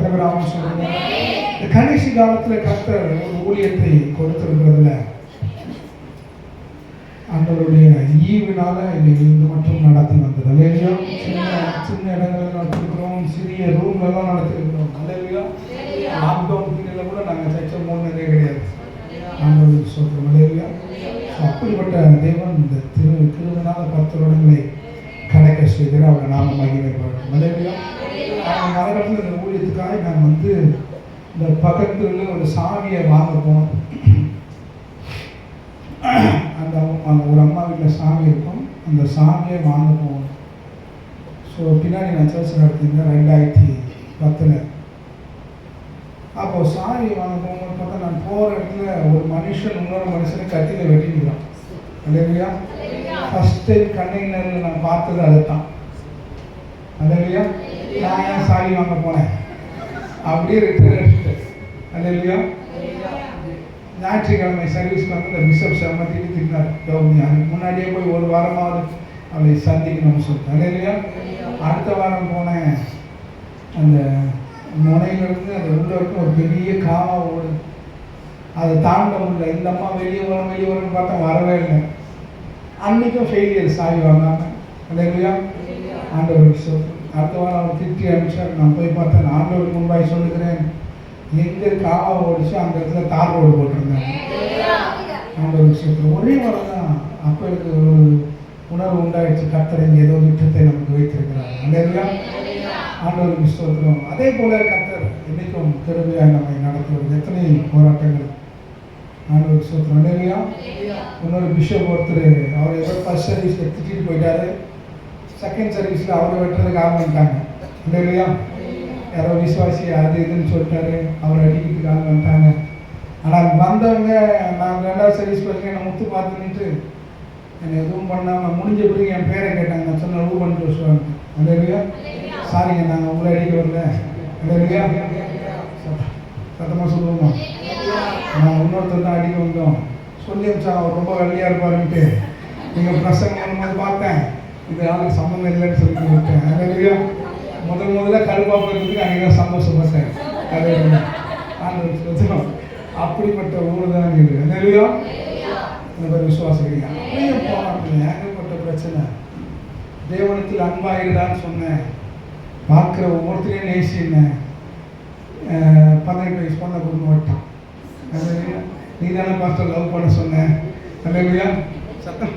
கரகராமன் சொல்லுங்க. இந்த கடைசி காலத்தில் கர்த்தர் ஒரு ஊழியத்தை கொடுத்திருக்கிறதுல ஆண்டவருடைய ஈவினால இது மட்டும் நடத்தி வந்தது. அல்லேலூயா. சின்ன இடங்களில் நடத்திருக்கிறோம், சிறிய ரூம்லாம் நடத்திருக்கிறோம். அல்லேலூயா. லாக்டவுன் பீரியடில் கூட நாங்கள் சர்ச்சை மூணுனதே கிடையாது. ஆண்டவருக்கு சொல்கிறோம். அல்லேலூயா. அப்படிப்பட்ட தேவன் இந்த திருவினால 10 வருடங்களை கடக்க செய்கிற அவங்க நாம மகிமைப்படும். அல்லேலூயா. நாங்கள் காலகட்டத்தில் இந்த ஊழியத்துக்காக நான் வந்து இந்த பக்கத்தில் ஒரு சாவியை வாங்க போனோம். அந்த ஒரு அம்மா வீட்டில் சாமி இருக்கும், அந்த சாமியை வாங்க போகணும். ஸோ பின்னாடி நான் சர்ச் நடத்தியிருந்தேன் 2010. அப்போ சாமி வாங்க போகும்போது பார்த்தா நான் போகிற இடத்துல ஒரு மனுஷன் இன்னொரு மனுஷனை கத்தியில் வெட்டிக்கிறான். அல்லேலூயா. ஃபர்ஸ்ட் டைம் கண்ணையினரில் நான் பார்த்தது அதுதான். அல்லேலூயா. நான் ஏன் சாமி வாங்க போனேன் அப்படியே ரிட்டர்ன் எடுத்துட்டேன். அல்லேலூயா. ஞாயிற்றுக்கிழமை சர்வீஸ்க்கு வந்து இந்த பிஷப் சம்மத்திட்டு திட்டினார். அதுக்கு முன்னாடியே போய் ஒரு வாரமாவது அவளை சந்திக்கணும்னு சொல்லிட்டு. அல்லேலூயா. அடுத்த வாரம் போனேன். அந்த முனையிலிருந்து அந்த உள்ள வரைக்கும் ஒரு பெரிய காவா ஓடு, அதை தாண்ட முடியல. இந்த அம்மா வெளியே வரும்னு பார்த்தா வரவே இல்லை. அன்றைக்கும் ஃபெயிலியர் சாவி வாங்காமல். அல்லேலூயா. ஆண்டவருக்கு சொல்கிறேன். அடுத்த வாரம் அவர் திட்டி அனுப்பிச்சார். நான் போய் பார்த்தேன். ஆண்டவருக்கு முன்பாய் சொல்லுகிறேன், எங்கே காவா ஓடிச்சு அந்த இடத்துல தார் ரோடு போட்டிருந்தாங்க. ஆண்டவருக்கு சொல்கிறேன். ஒரே வாரம் தான். அப்போ எனக்கு ஒரு உணர்வு உண்டாயிடுச்சு, கர்த்தர் இங்கே ஏதோ திட்டத்தை நமக்கு வைத்திருக்கிறார். அல்லேலூயா. ஆண்டவருக்கு சொல்கிறோம். அதே போல கர்த்தர் இன்னைக்கும் கிருபையாக நம்மை நடத்துவது. எத்தனை போராட்டங்கள். ஆண்டவருக்கு சொல்கிறோம். அல்லேலூயா. இன்னொரு பிஷப் ஒருத்தர் அவர் ஏதோ ஃபர்ஸ்ட் சர்வீஸில் திட்டிட்டு போயிட்டாரு. செகண்ட் சர்வீஸில் அவரை வெட்டுறதுக்கு ஆரம்பிட்டாங்க. அல்லேலூயா. யாரோ விசுவாசி அது இதுன்னு சொல்லிட்டாரு, அவரை அடிக்கிறதுக்கு ஆரம்பிட்டாங்க. ஆனால் வந்தவங்க நான் 2வது சர்வீஸ் பண்ணி என்னை முத்து பார்த்துன்ட்டு என்னை எதுவும் பண்ணாமல் முடிஞ்ச பிறகு என் பேரை கேட்டாங்க. நான் சொன்ன ரூபன் ஜோஷுவாங்க. அல்லேலூயா. சாரிங்க, நாங்கள் உங்களை அடிக்க வரல. அல்லேலூயா. சத்தமாக சொல்லுவோமா? நான் இன்னொருத்தர் தான் அடிக்க வந்தோம் சொல்லி வச்சான். அவர் ரொம்ப வெள்ளையாக இருப்பாருன்ட்டு நீங்கள் பிரசங்கம் பண்ணும்போது பார்த்தேன், இது ஆளுக்கு சம்மந்தம் இல்லைன்னு சொல்லி விட்டேன். அல்லேலூயா. முதல்ல கருப்பாக போகிறதுக்கு அங்கே தான் சந்தோஷப்பட்டேன். அல்லேலூயா. அப்படிப்பட்ட ஊர் தான் இது. அல்லேலூயா. இந்த மாதிரி விசுவாசம் அப்படியே போனாங்க. ஏகப்பட்ட பிரச்சனை. தேவனத்தில் அன்பாயிருடான்னு சொன்னேன். பார்க்குற ஒவ்வொருத்தரையும் நேசினேன். 18 வயசு பண்ண கொடுத்து விட்டான். அல்லேலூயா. நீ தானே பாஸ்டர் லவ் பண்ண சொன்னேன். அல்லேலூயா. சத்தம்.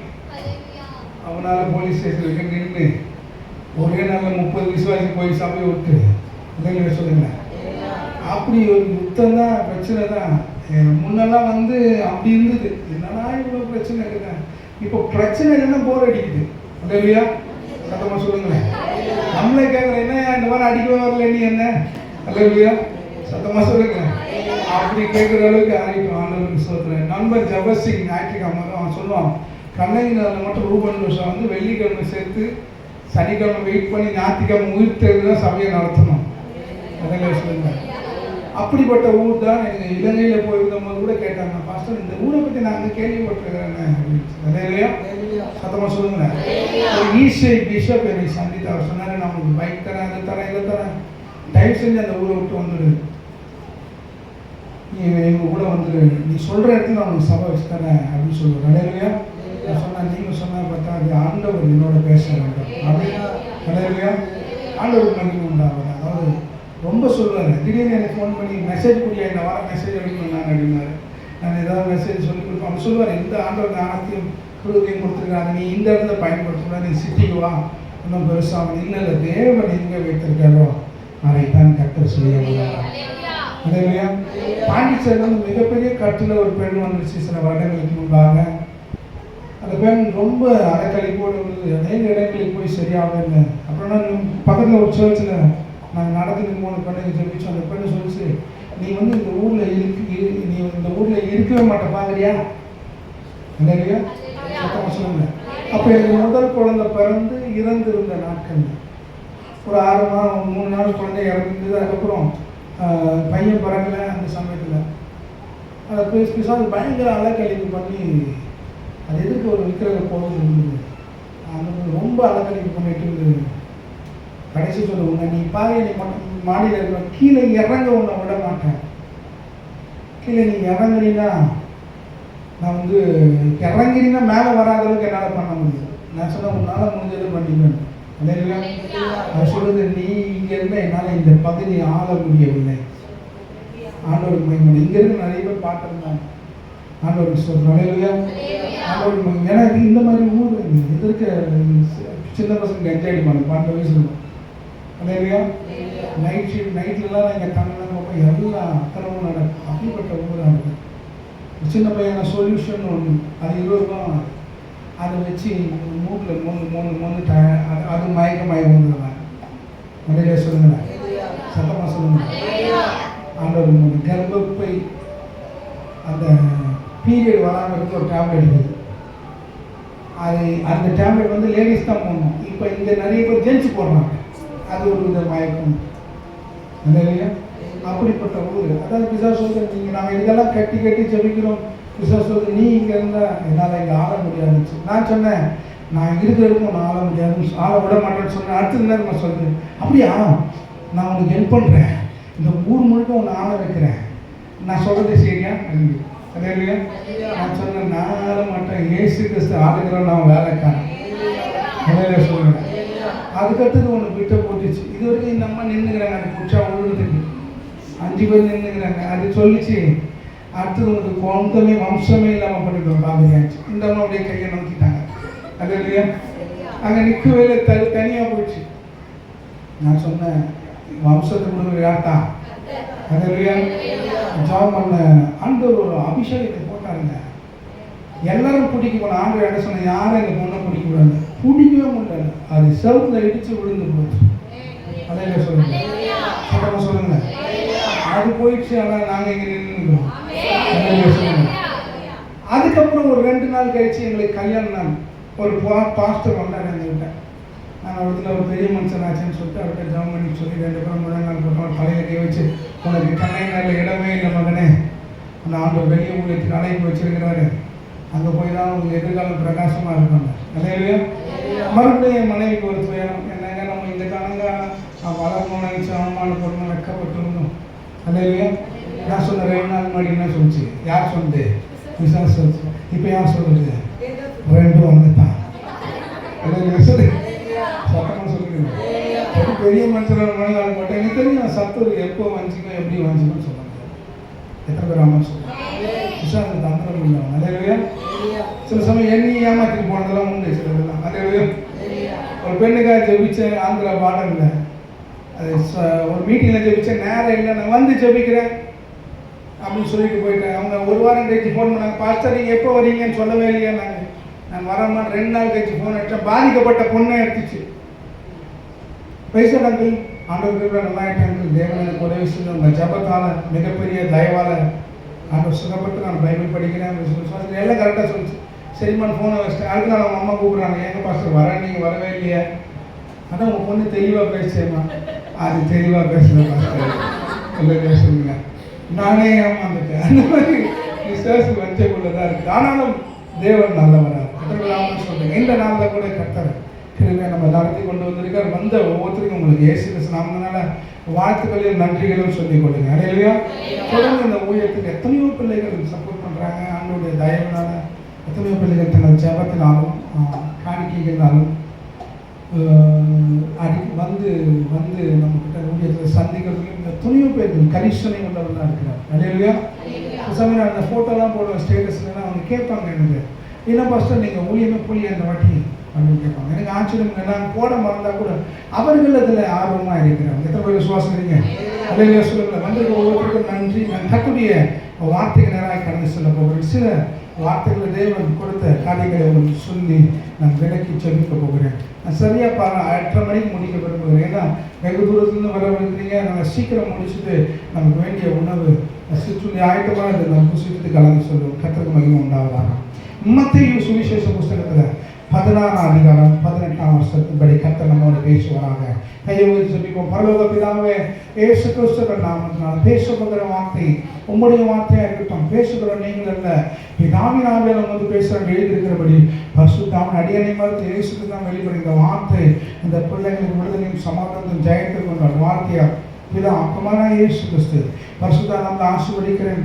அவனால் போலீஸ் ஸ்டேஷனுக்கு நின்று ஒரே நாளில் 30 விசுவாசி போய் சபையை விட்டு. இல்லைங்க சொல்லுங்களேன். அப்படி ஒரு யுத்தம் தான், பிரச்சனை தான். முன்னெல்லாம் வந்து அப்படி இருந்தது. என்னன்னா இவ்வளோ பிரச்சனை இருக்குங்க. இப்போ பிரச்சனை இல்லைன்னா போர் அடிக்குது. இல்லையா? சத்தமாக சொல்லுங்களேன். நம்மளே கேட்குறேன், என்ன இந்த மாதிரி அடிக்க வரல நீ என்ன? இல்லையா? சத்தமாக சொல்லுங்களேன். அப்படி கேட்குற அளவுக்கு ஆகிட்டோம். ஆண்டவருக்கு சொல்கிறேன். நண்பர் ஜபசிங் ஞாயிற்றுக்கிழமை அவன் சொல்லுவான், கண்ணகிரில் மட்டும் ரூபன் வருஷம் வந்து வெள்ளிக்கிழமை சேர்த்து சனிக்கிழமை வெயிட் பண்ணி ஞாயிற்றுக்கிழமை உயிர்த்தெழுந்து தான் சபையை நடத்தணும். அதெல்லாம் சொல்லுங்கள். அப்படிப்பட்ட ஊர் தான். எனக்கு இலங்கையில் போயிருந்தபோது கூட கேட்டாங்க, பாஸ்டர் இந்த ஊரை பற்றி நான் வந்து கேள்விப்பட்டிருக்கிறேன் அப்படின்னு. இல்லையா? சத்தமாக சொல்லுங்களேன். ஒரு ஈஸை பிஷப் என்னை சந்தித்து அவர் சொன்னார், நான் உங்களுக்கு பைக் தரேன், அதை தரேன், இதை தரேன், டைம் செஞ்சு அந்த ஊரை விட்டு வந்துடு, நீ எங்கள் கூட வந்துடு, நீ சொல்கிற இடத்துல நான் உங்களுக்கு சபை வச்சு தரேன் அப்படின்னு சொல்லுவேன். இல்லையா? நான் சொன்னேன், நீங்கள் சொன்னால் பார்த்தா அது ஆண்டவர் என்னோட பேச வேண்டும் அப்படின்னு. இல்லையா? ஆண்டவர் மகிமை உண்டாகும். அதாவது ரொம்ப சொல்லுவார். திடீர்னு எனக்கு ஃபோன் பண்ணி மெசேஜ் கூடிய இந்த வாரம் மெசேஜ் அடிக்கணும் நான் அப்படின்னாரு. நான் ஏதாவது மெசேஜ் சொல்லி கொடுப்பேன். அவங்க சொல்லுவார், இந்த ஆண்டவர் ஞானத்தையும் குழுவையும் கொடுத்துருக்காங்க, நீ இந்த இடத்துல பயன்படுத்தக்கூடாது, நீ சிட்டிக்கு வா, இன்னும் பெருசாக இல்லை தேவன் எங்கே வைத்திருக்காரோ அதைத்தான் கர்த்தர் செய்ய முடியாது. இல்லையா? பாண்டிச்சேரியில் வந்து மிகப்பெரிய கட்டில் ஒரு பெண் வந்துருச்சு சில வருடங்களுக்கு முன்பாக. அந்த பெண் ரொம்ப அரைக்கழிப்போடு இருந்தது. அநேக இடங்களுக்கு போய் சரியாகவே இல்லை. அப்புறம் நான் பக்கத்தில் ஒரு சர்ச்சில் நாங்கள் நடத்துக்கு 3 பெண்ணுக்கு ஜெபிச்சோம். அந்த பெண்ணு சொல்லிச்சு, நீ வந்து இந்த ஊரில் நீ இந்த ஊரில் இருக்கவே மாட்ட பாக்குறியா? இல்லையா? சத்தமாக சொல்லுங்க. அப்போ எனக்கு முதல் குழந்தை பிறந்து இறந்துருந்த நாட்கள், ஒரு 3 நாள் குழந்தை இறந்துருந்தது. அதுக்கப்புறம் பையன் பிறக்கல. அந்த சமயத்தில் அதை பேச அது பயங்கர அலக்கழிப்பு பண்ணி அது எதுக்கு ஒரு விக்கிரக போகுது இருந்தது. அந்த ரொம்ப அலக்கழிப்பு பண்ணிட்டு இருந்தது. கடைசி சொல்ல உன்னை நீ பாரு, நீ மட்டும் மாடியில் இருக்க, கீழே இறங்க உன்னை விட மாட்டேன். கீழே நீ இறங்குறீன்னா நான் வந்து இறங்கினா மேலே வராத அளவுக்கு என்னால் பண்ண முடியும். நான் சொன்னேன் உன்னால் முடிஞ்சது பண்ணிக்கணும். இல்லையா? அது சொல்லுது, நீ இங்கே இருந்தால் என்னால் இந்த பகுதியை ஆள முடியவில்லை. ஆண்டவருக்கு மகிமை. இங்கே இருந்து நிறைய பேர் பார்த்துருந்தாங்க. ஆண்டவருக்கு சொல்கிறோம். இல்லையா? ஆண்டவருக்கு மகிமை. ஏன்னா இந்த மாதிரி ஊர் இது இருக்க சின்ன பசங்க என்ஜாய் அடிப்பாங்க 12 வயசு இருக்கும். இல்லையா? நைட் ஷிஃப்ட் நைட்லலாம் எங்கள் தமிழ்லாம் பார்ப்போம், எல்லாம் அத்தனமும் நடக்கும். அப்படிப்பட்ட ஊராக இருக்கும். சின்ன பையன சொல்யூஷன் ஒன்று, அது 20 ரூபா. அதை வச்சு மூக்கில் மூணு அது மயக்கம் வந்துடுறாங்க. நிறைய சொல்லுங்களேன், சத்தமாக சொல்லுங்க. ஆண்டவர் கர்ப்பப்பை அந்த பீரியட் வராமல் இருக்க ஒரு டேப்லெட் இருக்குது. அது அந்த டேப்லெட் வந்து லேடிஸ் தான் போடணும். இப்போ இங்கே நிறைய பேர் ஜென்ஸ் போடுறாங்க. அது ஒரு வித மயக்கம். இல்லையா? அப்படிப்பட்ட ஊர். அதாவது பிசாசு சொல்லுது, நீங்கள் நாங்கள் இதெல்லாம் கட்டி ஜெபிக்கிறோம். பிசாசு சொல்லுது, நீ இங்கே இருந்தால் என்னால் இங்கே ஆள முடியாதுச்சு. நான் சொன்னேன், நான் இருக்கிறதுக்கும் நான் ஆள முடியாது, ஆள விட மாட்டேன்னு சொன்னேன். அடுத்த நேரம் சொல்லுது, அப்படியா நான் உனக்கு ஹெல்ப் பண்ணுறேன், இந்த ஊர் முழுக்க உன்னை ஆள வைக்கிறேன், நான் சொல்கிறது சரியா? இல்லையா? நான் சொன்னேன், நான் ஆள மாட்டேன், ஏசு கிறிஸ்து ஆளுக்கிறோம், நான் வேலைக்காரன். இல்லையா சொல்லுவேன். அதுக்கடுத்தது ஒன்று விட்ட போட்டுச்சு. இது வரைக்கும் இந்த அம்மா நின்றுக்கிறாங்க, அது புடிச்சா விழுதுக்கு 5 பேர் நின்றுக்கிறாங்க. அது சொல்லிச்சு, அடுத்தது உங்களுக்கு கொண்டமே வம்சமே இல்லாமல் பண்ணிவிடுவோம் பாதியாச்சு. இந்த அம்மா அப்படியே கையை நோக்கிட்டாங்க. அது இல்லையா? அங்கே நிற்கவே தனியாக போயிடுச்சு. நான் சொன்னேன், வம்சத்தை கொடுக்குற யார்த்தா? அது இல்லையா? ஜாப் பண்ண ஆண்டவர் ஒரு அபிஷேகத்தை போட்டாருங்க. எல்லாரும் பிடிக்க போன ஆண்டவர் என்ன சொன்ன, யாரும் எங்கள் பொண்ணை பிடிக்க கூடாது. பிடிக்கவே முடியல. அது செவத்தில் இடித்து விழுந்து போச்சு. அதையில சொல்லுங்க, சட்டமாக சொல்லுங்க. அது போயிடுச்சு. ஆனால் நாங்கள் இங்கே நின்றுக்கிறோம். சொல்லுங்க. அதுக்கப்புறம் ஒரு 2 நாள் கழிச்சு எங்களுக்கு கல்யாணம் நாள். ஒரு பாஸ்டர் வந்தார் எங்கள்கிட்ட. நான் இடத்துல ஒரு பெரிய மனுஷன் ஆச்சுன்னு சொல்லிட்டு அவர்கிட்ட ஜாம் பண்ணி சொல்லி 2 பேரும் முதல் நாள் போட்டோம். தலையில் கை வச்சு, உனக்கு கண்ணை நாளில் இடமே இல்லை மகனே, அந்த ஆண்டவர் வெளியே ஊழியத்துக்கு அழைப்பு வச்சிருக்கிறாரு, அங்கே போய் தான் அவங்க எதிர்காலம் பிரகாசமாக இருப்பாங்க. இல்லையா? மறுபடியும் என் மனைவிக்கு ஒரு துயரம். என்னங்க, நம்ம இந்த காலங்க வளரணும்னு நினச்சி அவமானப்படணும், வெட்கப்பட்டுருந்தோம். இல்லையா? நான் சொன்ன 2 நாள் முன்னாடி என்ன சொல்லிச்சு? யார் சொன்னது? விசாஸ் சொல்லிச்சு. இப்போ யார் சொல்லுது? 2 வந்து தான். சொல்லு, சத்தமாக சொல்லுங்க. பெரிய மனுஷனோட மனிதர்கள் மட்டும் எனக்கு தெரியும். சத்து எப்போ வஞ்சிக்கும், எப்படி வஞ்சிக்கும்னு சொல்லுவாங்க. எத்தனை பேர் ஆமாம் சொல்லுவாங்க? விசாரணை தந்திரம் இல்லை. இல்லையா? சில சமயம் எண்ணி ஏமாற்றிட்டு போனதெல்லாம் உண்டு. சிலதெல்லாம் இல்லையா? ஒரு பெண்ணுக்காக ஜெபிச்ச ஆந்திரா பாடல, அது ஒரு மீட்டிங்கில் ஜெபிச்சேன், நேரம் இல்லை, நான் வந்து ஜெபிக்கிறேன் அப்படின்னு சொல்லிட்டு போயிட்டேன். அவங்க 1 வாரம் கழிச்சு ஃபோன் பண்ணாங்க, பாஸ்டர் நீங்கள் எப்போ வரீங்கன்னு சொல்லவே இல்லையா? நான் வரமா 2 நாள் கழிச்சு ஃபோன் அடித்தேன். பாதிக்கப்பட்ட பொண்ணை எடுத்துச்சு. பேசுகிற அங்கிள், ஆண்டவருக்கு நல்லா ஆகிட்டாங்க. தேவனுக்கு உதவி செஞ்சு உங்கள் ஜபத்தால் மிகப்பெரிய தயவால் ஆண்டவர் சுகப்பட்டு நான் பைபிள் படிக்கிறேன் எல்லாம் கரெக்டாக சொல்லிச்சு. சரிம்மான்னு ஃபோனை வச்சுட்டேன். அடுத்த நாள் அவங்க அம்மா கூப்பிட்றாங்க, எங்க பாஸ்டர் வரேன், நீங்கள் வரவே இல்லையா? ஆனால் உங்கள் பொண்ணு தெளிவாக பேசுமா? அது தெளிவாக பேசுகிறேன் பாஸ்டர். இல்லை சொல்லுங்க, நானே ஏமாந்துட்டேன். அந்த மாதிரி விசுவாசி வஞ்சக்குள்ளதான் இருக்குது. ஆனாலும் தேவன் நல்லவராக கர்த்தர் சொல்றேன். இந்த நாளில் கூட கர்த்தர் கிருபையை நம்ம நடத்தி கொண்டு வந்திருக்கார். வந்த ஒவ்வொருத்தருக்கும் உங்களுக்கு இயேசு கிறிஸ்து நாமத்தினால வாழ்த்துக்களையும் நன்றிகளும் சொல்லிக் கொடுங்க. இல்லையா? தொடர்ந்து இந்த ஊழியத்துக்கு எத்தனையோ பிள்ளைகள் சப்போர்ட் பண்ணுறாங்க. ஆண்டோடைய தயவுனால எத்தனையோ பிள்ளைகள் தங்கள் ஜபத்தினாலும் காணிக்கைகளாலும் வந்து வந்து நம்மக்கிட்ட ஊழியத்தில் சந்திக்கிறதுலையும் எத்தனையோ பேர்கள் கரிசனை உள்ளவர்களாக இருக்கிறார். இல்லையா? சமயம் அந்த ஃபோட்டோலாம் போடுவேன் ஸ்டேட்டஸ்லாம். அவங்க கேட்பாங்க, எனக்கு என்ன பாஸ்டர் நீங்கள் ஊழியமே புள்ளி அந்த வாட்டி அப்படின்னு கேட்பாங்க. எனக்கு ஆச்சரியம். நான் போட மறந்தால் கூட அவர்கள் அதில் ஆர்வமாக இருக்கிறாங்க. எத்தனை பேர் விசுவாசம் இருக்கீங்க? இல்லையா? சொல்லுங்கள். வந்திருக்க ஒவ்வொருத்தருக்கும் நன்றி. நான் கர்த்தருடைய வார்த்தைக்கு நேராக கடந்து செல்ல போகிறேன். சில வார்த்தைகளை தேவன் கொடுத்த காரியங்களை உங்களுக்கு சொல்லி நான் விலக்கி ஜெபிக்க போகிறேன். நான் சரியாக 8:30 மணிக்கு முடிக்க விரும்புகிறேன். ஏன்னா வெகு தூரத்துலேருந்து வர இருக்கிறீங்க. நாங்கள் சீக்கிரம் முடிச்சுட்டு நமக்கு வேண்டிய உணவு சிற்றுண்டி ஆயத்தமாக அதை நம்ம புசித்துட்டு கலந்து சொல்லுவோம். கர்த்தருக்கு மகிமை உண்டாவதாக. மத்தேயு சுவிசேஷ புஸ்தகத்தில் 16 அதிகாரம் 18 வசனத்தின்படி கர்த்தர் நம்மோடு பேசுவாராக. கையை உயர்த்தி ஜெபிப்போம். பரலோக பிதாவே, இயேசு கிறிஸ்துவின் நாமத்தினால் பேசுகிற வார்த்தை உம்முடைய வார்த்தையா இருக்கட்டும். பேசுகிற நீங்கள் அல்ல, பிதாவினாலே நம்ம பேசுகிற எழுதியிருக்கிறபடி பரிசுத்தாவின் அடியனை மறுத்து இயேசுக்கு தான் வெளிப்படுகிற வார்த்தை இந்த பிள்ளைகளின் விடுதலையும் சமாதானத்தையும் ஜெயத்தை கொண்ட வார்த்தையா பிதா குமாரா இயேசு கிறிஸ்து பரிசுத்தா நம்ம ஆசீர்வதிக்கிறேன்.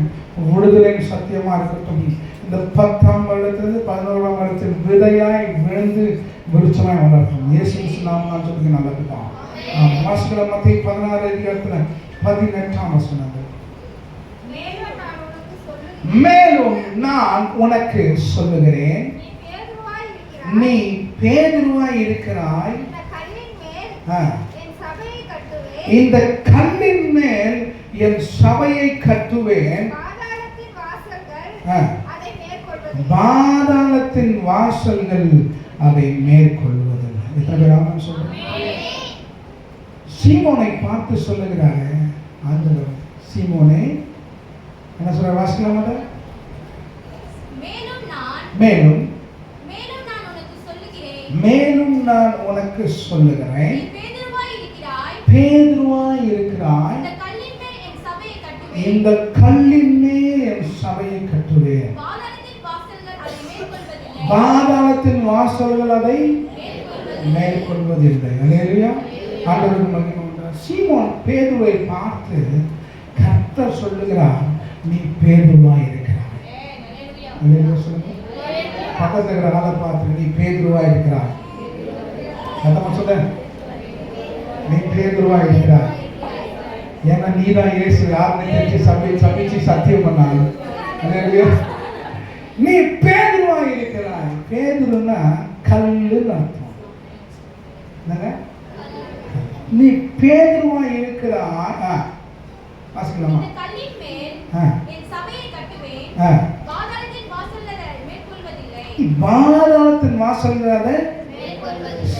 விடுதலையின் சத்தியமா இருக்கட்டும். இந்த 10ஆம் வருடத்திலிருந்து 11ஆம் வருடத்தில் விதையாய் விழுந்து விருட்சமாய் வளர்க்கும். இயேசு கிறிஸ்து நாம சொல்லுங்க நல்லதுதான். வாசிக்கிற மத்தேயு 16 அதிகாரத்துல 18ஆம் வசனம். மேலும் நான் உனக்கு சொல்லுகிறேன், நீ பேதுருவாய் இருக்கிறாய், இந்த கல்லின் மேல் என் சபையை கட்டுவேன், பாதாளத்தின் வாசல்கள் அதை மேற்கொள்வதில்லை. எத்தனை பேர் ஆமென் சொல்றீங்க? சீமோனை பார்த்து சொல்லுகிறாரு ஆண்டவர். சீமோனே என்ன சொல்ற? வாசிக்கலாமா? மேலும் நான் உனக்கு சொல்லுகிறேன், பேதுருவாய் இருக்கிறாய், இந்த கல்லின் மேல் என் சபையை கட்டுவேன், பாதாளத்தின் வாசல்கள் அதை மேற்கொள்வதில்லை. அல்லேலூயா. ஆண்டவருக்கு மகிமை உண்டாகட்டும். சீமோன் பேதுருவை பார்த்து கர்த்தர் சொல்லுகிறார், நீ பேதுருவாய் இருக்கிறாய். அல்லேலூயா சொல்லுங்க. பக்கத்துல இருக்கிற ஆளை பார்த்து நீ பேதுருவாய் இருக்கிறாய். சத்தமா சொல்ல, நீ பேதுருவாய் இருக்கிறாய். ஏன்னா நீ தான் இயேசு யாருன்னு தெரிஞ்சு சபிச்சு சத்தியம் பண்ணாங்க. அல்லேலூயா. நீ பேதுருவாய் இருக்கிறாய். பேதுருன்னா கல்லுன்னு அர்த்தம். என்னங்க? நீ பேதுருவாய் இருக்கிறாய். வாசிக்கலாமா? பாதாளத்தின் வாசல்களை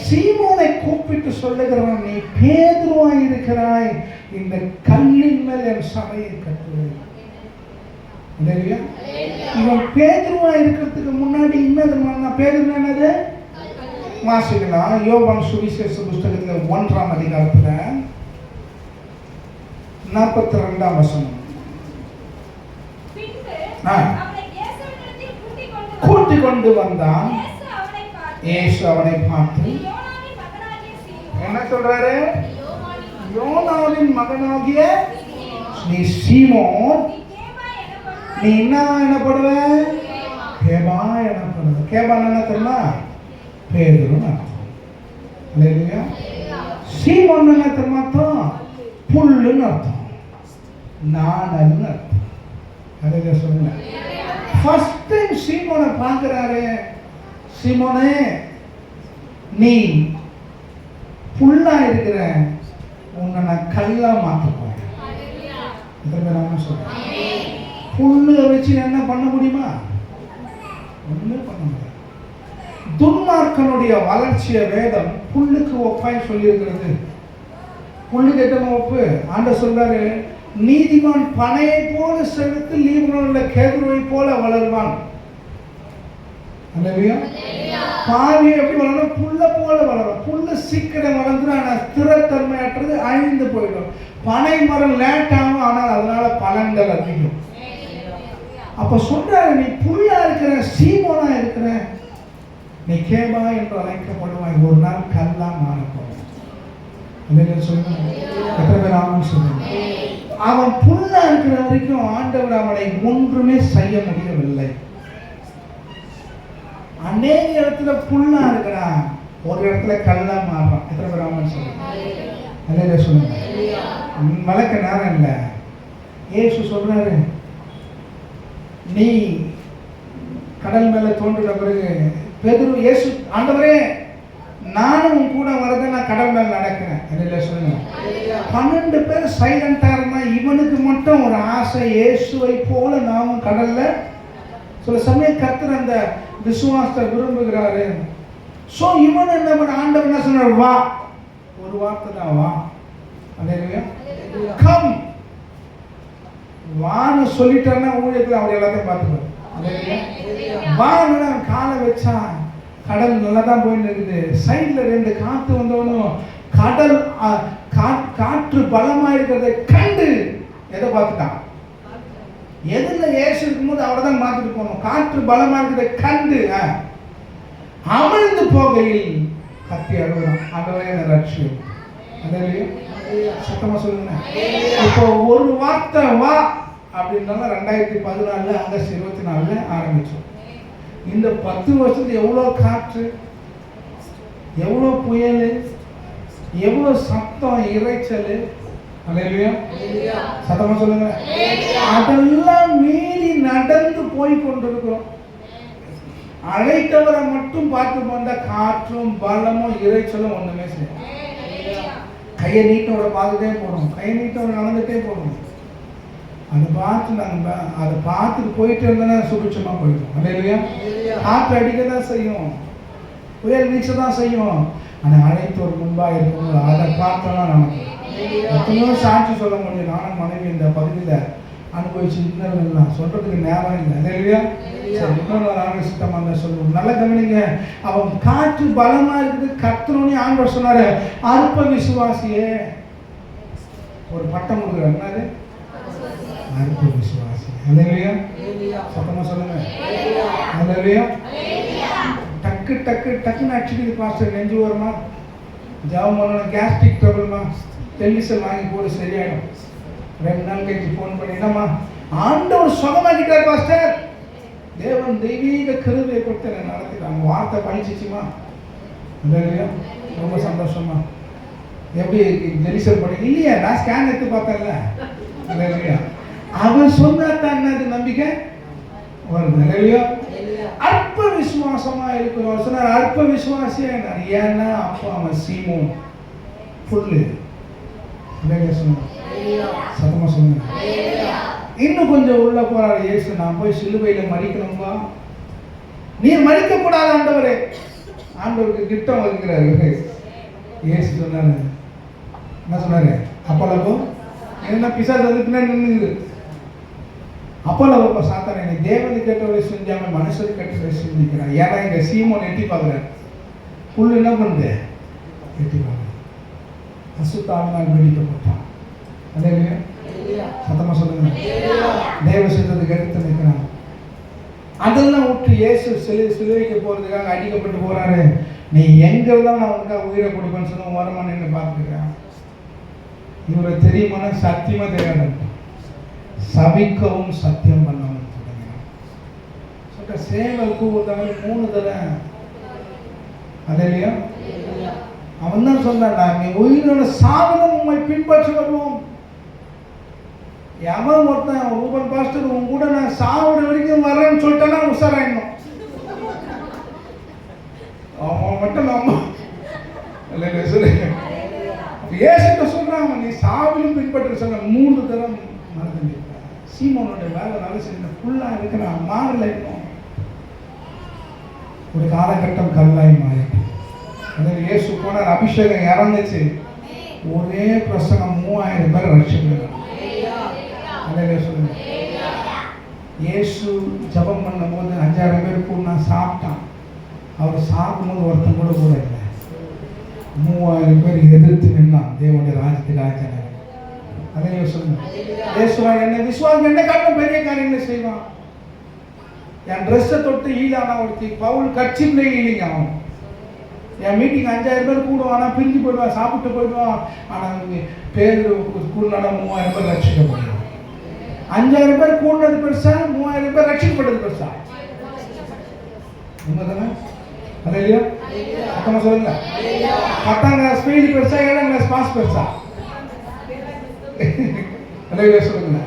சீமோனை கூப்பிட்டு சொல்லுகிறவன், நீ பேதுருவாய் இருக்கிறாய், இந்த கல்லின் மேல் என் சபையை கட்டுவேன். இவன் பேதுருவாய் இருக்கிறதுக்கு முன்னாடி இன்னது பேதுரு என்னது வாசிக்கலாம். யோவான் சுவிசேஷ புஸ்தகத்துல 1ஆம் அதிகாரத்துல 42ஆம் வசனம். கூட்டிக் கொண்டு வந்தான். இயேசு அவனை பார்த்து என்ன சொல்றாரு? யோனாவின் மகனாகிய நீ சீமோன், நீ என்னப்படுவ? கேபா எனப்படுவ. கேபா என்ன தெரியுமா? பேதுருன்னு அர்த்தம். அல்லேலூயா. சீமோன் என்ன தெரியுமா அர்த்தம்? புல்லுன்னு அர்த்தம், நாணல்னு அர்த்தம். அல்லேலூயா சொல்லுங்க. ஃபர்ஸ்ட் டைம் சீமோனை பார்க்கிறாரு. சீமோனே, நீ புல்லா இருக்கிற, உன்னை நான் கல்லா மாற்ற போறேன். புல்லு வச்சு என்ன பண்ண முடியுமா? ஒண்ணுமே பண்ண முடியாது. துன்மார்க்கனுடைய வளர்ச்சியை வேதம் புல்லுக்கு ஒப்பாய் சொல்லி இருக்கிறது. புல்லுக்கு எத்தனை ஒப்பு? ஆண்டவர் சொல்றாரு, நீதிமான் பனையை போல செலுத்து, லீபனோனுள்ள கேதுருவை போல வளர்வான். அல்லேலூயா. பாவி எப்படி வளரும்? புல்ல போல வளரும். புல்லு சீக்கிரம் வளர்ந்து ஆனால் ஸ்திரத்தன்மையற்றது, அழிந்து போயிடும். பனை மரம் லேட் ஆகும், ஆனால் அதனால பலன்கள் அதிகம். அப்ப சொல்றாரு, நீ புல்லா இருக்கிற, சீமோனா இருக்கிற, நீ கேபா என்று அழைக்கப்படுவாய், ஒரு நாள் கல்லா மாறப்போம். சொல்லுங்க. எத்தனை பேர் ஆமென் சொல்லுங்க. அவன் புல்லா இருக்கிற வரைக்கும் ஆண்டவர் அவனை ஒன்றுமே செய்ய முடியவில்லை. அநேக இடத்துல புல்லா இருக்கிறான், ஒரு இடத்துல கல்லா மாறான். எத்தனை பேர் ஆமென் சொல்லுங்க. அல்லேலூயா சொல்லுங்க. வளர்க்க நேரம் இல்லை. இயேசு சொல்றாரு, நீ கடல் மேல தோன்றின பிறகு பேதுரு இயேசு, ஆண்டவரே நானும் கூட வரத, நான் கடல் மேல நடக்கிறேன். அல்லேலூயா சொல்லுங்க. 12 பேர் சைலண்டா இருந்தா, இவனுக்கு மட்டும் ஒரு ஆசை, இயேசுவை போல நாமும் கடல்ல. சில சமயம் கர்த்தர் அந்த விசுவாசத்தை விரும்புகிறாரு. சோ இவன் என்ன பண்ண, ஆண்டவர் என்ன சொன்னார்? வா. ஒரு வார்த்தை தான், வா. அல்லேலூயா. கம். வான்னு சொல்லிட்டாருன்னா ஊழியத்தில் அவர் எல்லாத்தையும் பார்த்துப்பாரு. அல்லேலூயா. வான்னு காலை வச்சான், கடல் நல்லா தான் போயிட்டு இருக்குது. சைடில் 2 காற்று வந்தவனும் கடல் காற்று பலமாக இருக்கிறத கண்டு எதை பார்த்துட்டான்? எதில் இயேசு இருக்கும்போது அவரை தான் பார்த்துட்டு போகணும். காற்று பலமாக இருக்கிறத கண்டு அமிழ்ந்து போகையில் கத்தி அழுகிறான், ஆண்டவரே என்னை ரட்சியும். சத்தமாக சொல்லுங்க. இப்போ ஒரு வார்த்தை வா அப்படின்னாலும் 2014 ஆகஸ்ட் 24 ஆரம்பிச்சோம். இந்த 10 வருஷத்துக்கு எவ்வளோ காற்று, எவ்வளோ புயல், எவ்வளோ சத்தம், இறைச்சல். அல்லேலூயா, சத்தமா சொல்லுங்க. அதெல்லாம் மீறி நடந்து போய் கொண்டிருக்கிறோம். அழைத்தவரை மட்டும் பார்த்து வந்த காற்றும் பலமும் இறைச்சலும் ஒண்ணுமே செய்யும். கையை நீட்டவரை பார்த்துட்டே போகணும், கையை நீட்டவரை நடந்துட்டே போகணும். அதை பார்த்து நாங்கள் அதை பார்த்துட்டு போயிட்டு இருந்தோன்னா சுபிட்சமா போயிடும். அல்லேலூயா, காற்று அடிக்க தான் செய்யும், புயல் வீச்ச தான் செய்யும். ஆனால் அழைத்தவர் முன்பாக இருக்கும்போது அதை பார்த்தோன்னா நமக்கு எத்தனையோ சாட்சி சொல்ல முடியும். நானும் மனைவி இந்த பகுதியில் அனுபவிச்சு இன்னும் சொல்றதுக்கு நேரம் இல்லை. அல்லேலூயா, இன்னொரு ஆண்டு சித்தமாக இருந்தால் சொல்லுவோம். நல்ல கவனிங்க. அவன் காற்று பலமா இருக்குது கத்தணும்னு ஆண்டவர் சொன்னாரு. அற்ப விசுவாசியே ஒரு பட்டம் கொடுக்குறாரு. என்னது? அற்ப விசுவாசி. அல்லேலூயா, சத்தமா சொல்லுங்க. அல்லேலூயா. டக்கு டக்கு டக்குன்னு அடிச்சுட்டு பாஸ்டர் நெஞ்சு வருமா, ஜாபம் பண்ணணும், கேஸ்ட்ரிக் ட்ரபிள்மா, டெல்லிசல் வாங்கி போடு சரியாயிடும். 2 நாள் கழிச்சு ஃபோன் பண்ணிடலாமா, ஆண்டவர் சுகமாக்கிட்டார் பாஸ்டர், தேவன் தெய்வீக கிருபையை கொடுத்து என்னை நடத்திட்டாங்க, வார்த்தை பழிச்சிச்சுமா. இல்லையா, ரொம்ப சந்தோஷமா. எப்படி டெலிசல் பண்ணி இல்லையா, நான் ஸ்கேன் எடுத்து பார்த்தேன்ல. இல்லையா, அவன் சொன்னா தான் என்னது நம்பிக்கை வருது. இல்லையா, அற்ப விசுவாசமா இருக்கிறோம் சொன்னார். அற்ப விசுவாசியா ஏன்னா அப்போ அவன் சீமோன் புல்லு. சத்தமா சொல்லுங்க. இன்னும் கொஞ்சம் உள்ள போறாரு இயேசு, நான் போய் சிலுவையில மறிக்கணும்பா. நீ மறிக்க கூடாது ஆண்டவரே. ஆண்டவருக்கு திட்டம் வகுக்கிறாரு. இயேசு சொன்னாரு, என்ன சொன்னாரு? அப்பளப்போ என்ன பிசாசு வந்து பின்னாடி நின்றுது. அப்பளப்போ சாத்தானே, நீ தேவனை கேட்டவரை செஞ்சாம மனுஷருக்கு கேட்டவரை செஞ்சுக்கிறான். ஏன்னா இங்க சீமோன் எட்டி பார்க்குறாரு. புல்லு என்ன பண்ணுது? எட்டி பார்க்குறது. அசுத்தாவினால் வெடிக்கப்பட்டான். அல்லேலூயா, சத்தமா சொல்லுங்க. தேவ சித்தத்துக்கு எடுத்து நிற்கிறான். அதெல்லாம் விட்டு இயேசு சிலுவைக்கு போறதுக்காக அடிக்கப்பட்டு போறாரு. நீ எங்க தான் நான் உனக்காக உயிரை கொடுப்பேன்னு சொன்ன ஓரமா நின்று பார்த்துக்கிறான். இவரை தெரியுமானா சத்தியமா தெரியாது. சபிக்கவும் சத்தியம் பண்ணவும் தொடங்கினான். சொல்ற சேவல் கூவுறவங்க 3 தடவை. அல்லேலூயா, அவன் தான் சொன்னான், நீ உயிரோட சாதனம் உண்மை பின்பற்றி வருவோம். எவன் ஒருத்தன் ரூபன் பாஸ்டர் உன் கூட நான் சாவுற வரைக்கும் வரேன்னு சொல்லிட்டேன்னா உஷாராயிடணும். அவன் மட்டும் நம்ம ஏசிட்ட சொல்றான், நீ சாவிலும் பின்பற்ற சொன்ன 3 தரம் மறந்து. சீமோனுடைய வேலை செய்ய ஃபுல்லா இருக்கிறான், மாறல. இன்னும் ஒரு காலகட்டம் கல்லாய் மாறிட்டு இயேசு போனார், அபிஷேகம் இறந்துச்சு. ஒரே பிரசங்கம் 3000 பேர் ரட்சிக்கிறார். சொல்லுங்க. இயேசு ஜபம் பண்ணும் போது 5000 பேர் கூட நான் சாப்பிட்டான். அவர் சாப்பிடும்போது ஒருத்தன் கூட கூட இல்லை. 3000 பேர் எதிர்த்து நின்னான் தேவனுடைய ராஜ்யத்துக்கு ஆச்சாரம். அதே சொல்லுங்க. இயேசுவா என்னை விசுவாசம் என்ன காரணம் பெரிய காரியங்களை செய்வான். என் ட்ரெஸ்ஸை தொட்டு ஈடானா ஒருத்தி பவுல் கட்சியிலே ஈலிங்க. அவன் என் மீட்டிங் 5000 பேர் கூடும், ஆனால் பிரிஞ்சு போயிடுவான், சாப்பிட்டு போயிடுவான். ஆனால் பேர் கூடனால 3000 பேர் ரட்சிக்கப்படும். 5000 பேர் கூடுனது பெருசா, 3000 பேர் ரட்சிக்கப்பட்டது பெருசா? உண்மைதானே? அல்லேலூயா, அத்தனை சொல்லுங்க. 10ஆம் கிளாஸ் ஃபெயில் பெருசா, 7ஆம் கிளாஸ் பாஸ் பெருசா? அல்லேலூயா சொல்லுங்க.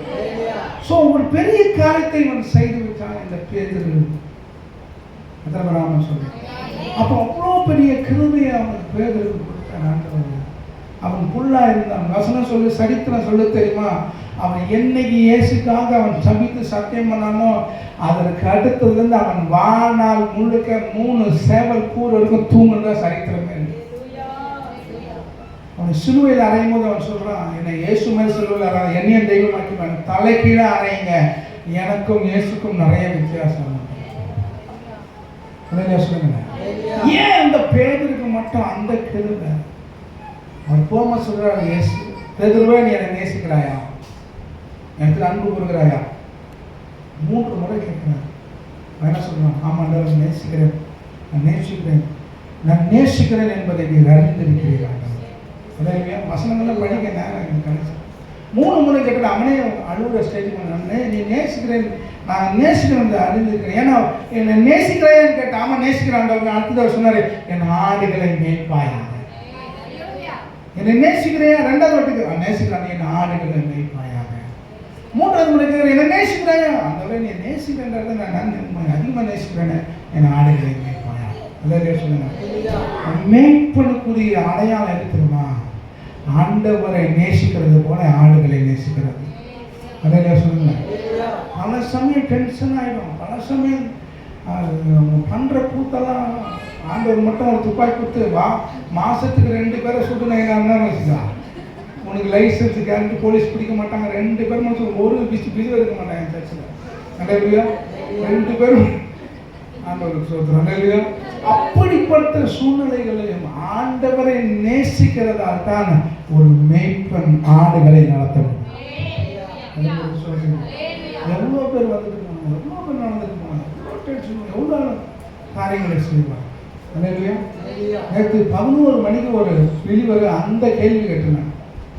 ஸோ ஒரு பெரிய காரியத்தை இவன் செய்து விட்டான் இந்த பேதுரு. அதனால சொல்றேன், அப்போ அவ்வளோ பெரிய கிருபையை அவனுக்கு பேதுருக்கு கொடுத்தான் ஆண்டவர். அவன் புல்லா இருந்தான். வசனம் சொல்லு, சரித்திரம் சொல்லு தெரியுமா? அவன் என்னைக்கு இயேசுக்காக அவன் சபித்து சத்தியம் பண்ணானோ அதற்கு அடுத்ததுலேருந்து அவன் வாழ்நாள் முழுக்க 3 சேவல் கூறு வரைக்கும் தூங்குறதா சரித்திரமே. அவன் சிலுவையில் அறையும் போது அவன் சொல்றான், என்னை இயேசு மேல் சிலுவையில் அறைய என்னையும் தெய்வமாக்கி தலை கீழே அறையுங்க, எனக்கும் இயேசுக்கும் நிறைய வித்தியாசம். சொல்லுங்க. ஏன் அந்த பேதருக்கு மட்டும் அந்த கிருபை? அவர் போமா சொல்றாரு, இயேசு பேதுருவே, நீ என்னை நேசிக்கிறாயா, எனக்கு அன்பு கொடுக்குறாயா? 3 முறை கேட்கிறார். என்ன சொல்றான்? ஆமாண்டவர், நேசிக்கிறேன், நான் நேசிக்கிறேன், நான் நேசிக்கிறேன் என்பதை நீர் அறிந்திருக்கிறீர்கள். அதான் வசனங்கள்லாம் படிக்க நேரம் எனக்கு கிடைச்சது. 3 முறை கேட்கிற அவனே அழுகிற ஸ்டேஜ் பண்ணே, நீ நேசிக்கிறேன், நான் நேசிக்கிறேன் அறிந்திருக்கிறேன். ஏன்னா என்னை நேசிக்கிறேன்னு கேட்டேன். ஆமாம் நேசிக்கிறான். அடுத்தவர் சொன்னார், என் ஆடுகளை மேய்ப்பாயாக. என்னை நேசிக்கிறேன். 2வது வாட்டிக்கு நேசிக்கிறான், என் ஆடுகளை மேய்ப்பாயாக. 3வது முறை கேட்குறேன், என்னை நேசிக்கிறாயா? அந்த நீ நேசிக்கிறேன்றதை நான் அதிகமாக நேசிக்கிறேன்னு, என் ஆடுகளை மேய்ப்பாயாக. அதான் சொல்லுங்க, மேய்ப்பனுக்குரிய அடையாளம் எடுத்துருமா? ஆண்டவரை நேசிக்கிறது போல ஆடுகளை நேசிக்கிறது. அதான் சொல்லுங்க. பல சமயம் டென்ஷன் ஆகிடும். பல சமயம் பண்ணுற கூத்தெல்லாம் ஆண்டவர் மட்டும் ஒரு துப்பாக்கி கொடுத்து மாதத்துக்கு 2 பேரை சுட்டுனா வச்சுக்கா, உனக்கு லைசன்ஸ் கேரண்டி போலீஸ் பிடிக்க மாட்டாங்க. 2 பேர் மட்டும் ஒரு பிஸி இருக்க மாட்டாங்க சர்ச்சில். நல்ல 2 பேரும் ஆண்டவருக்கு சொல்கிறோம். நல்ல அப்படிப்பட்ட சூழ்நிலைகளையும் ஆண்டவரை நேசிக்கிறதால் தான் ஒரு மேய்ப்பன் ஆடுகளை நடத்தணும். எவ்வளோ பேர் வந்துட்டு போனாங்க, எவ்வளோ பேர் நடந்துட்டு போனாங்க, எவ்வளோ காரியங்களை செய்வாங்க. நேற்று 11 மணிக்கு ஒரு வெளிவர அந்த கேள்வி கேட்டுனேன்.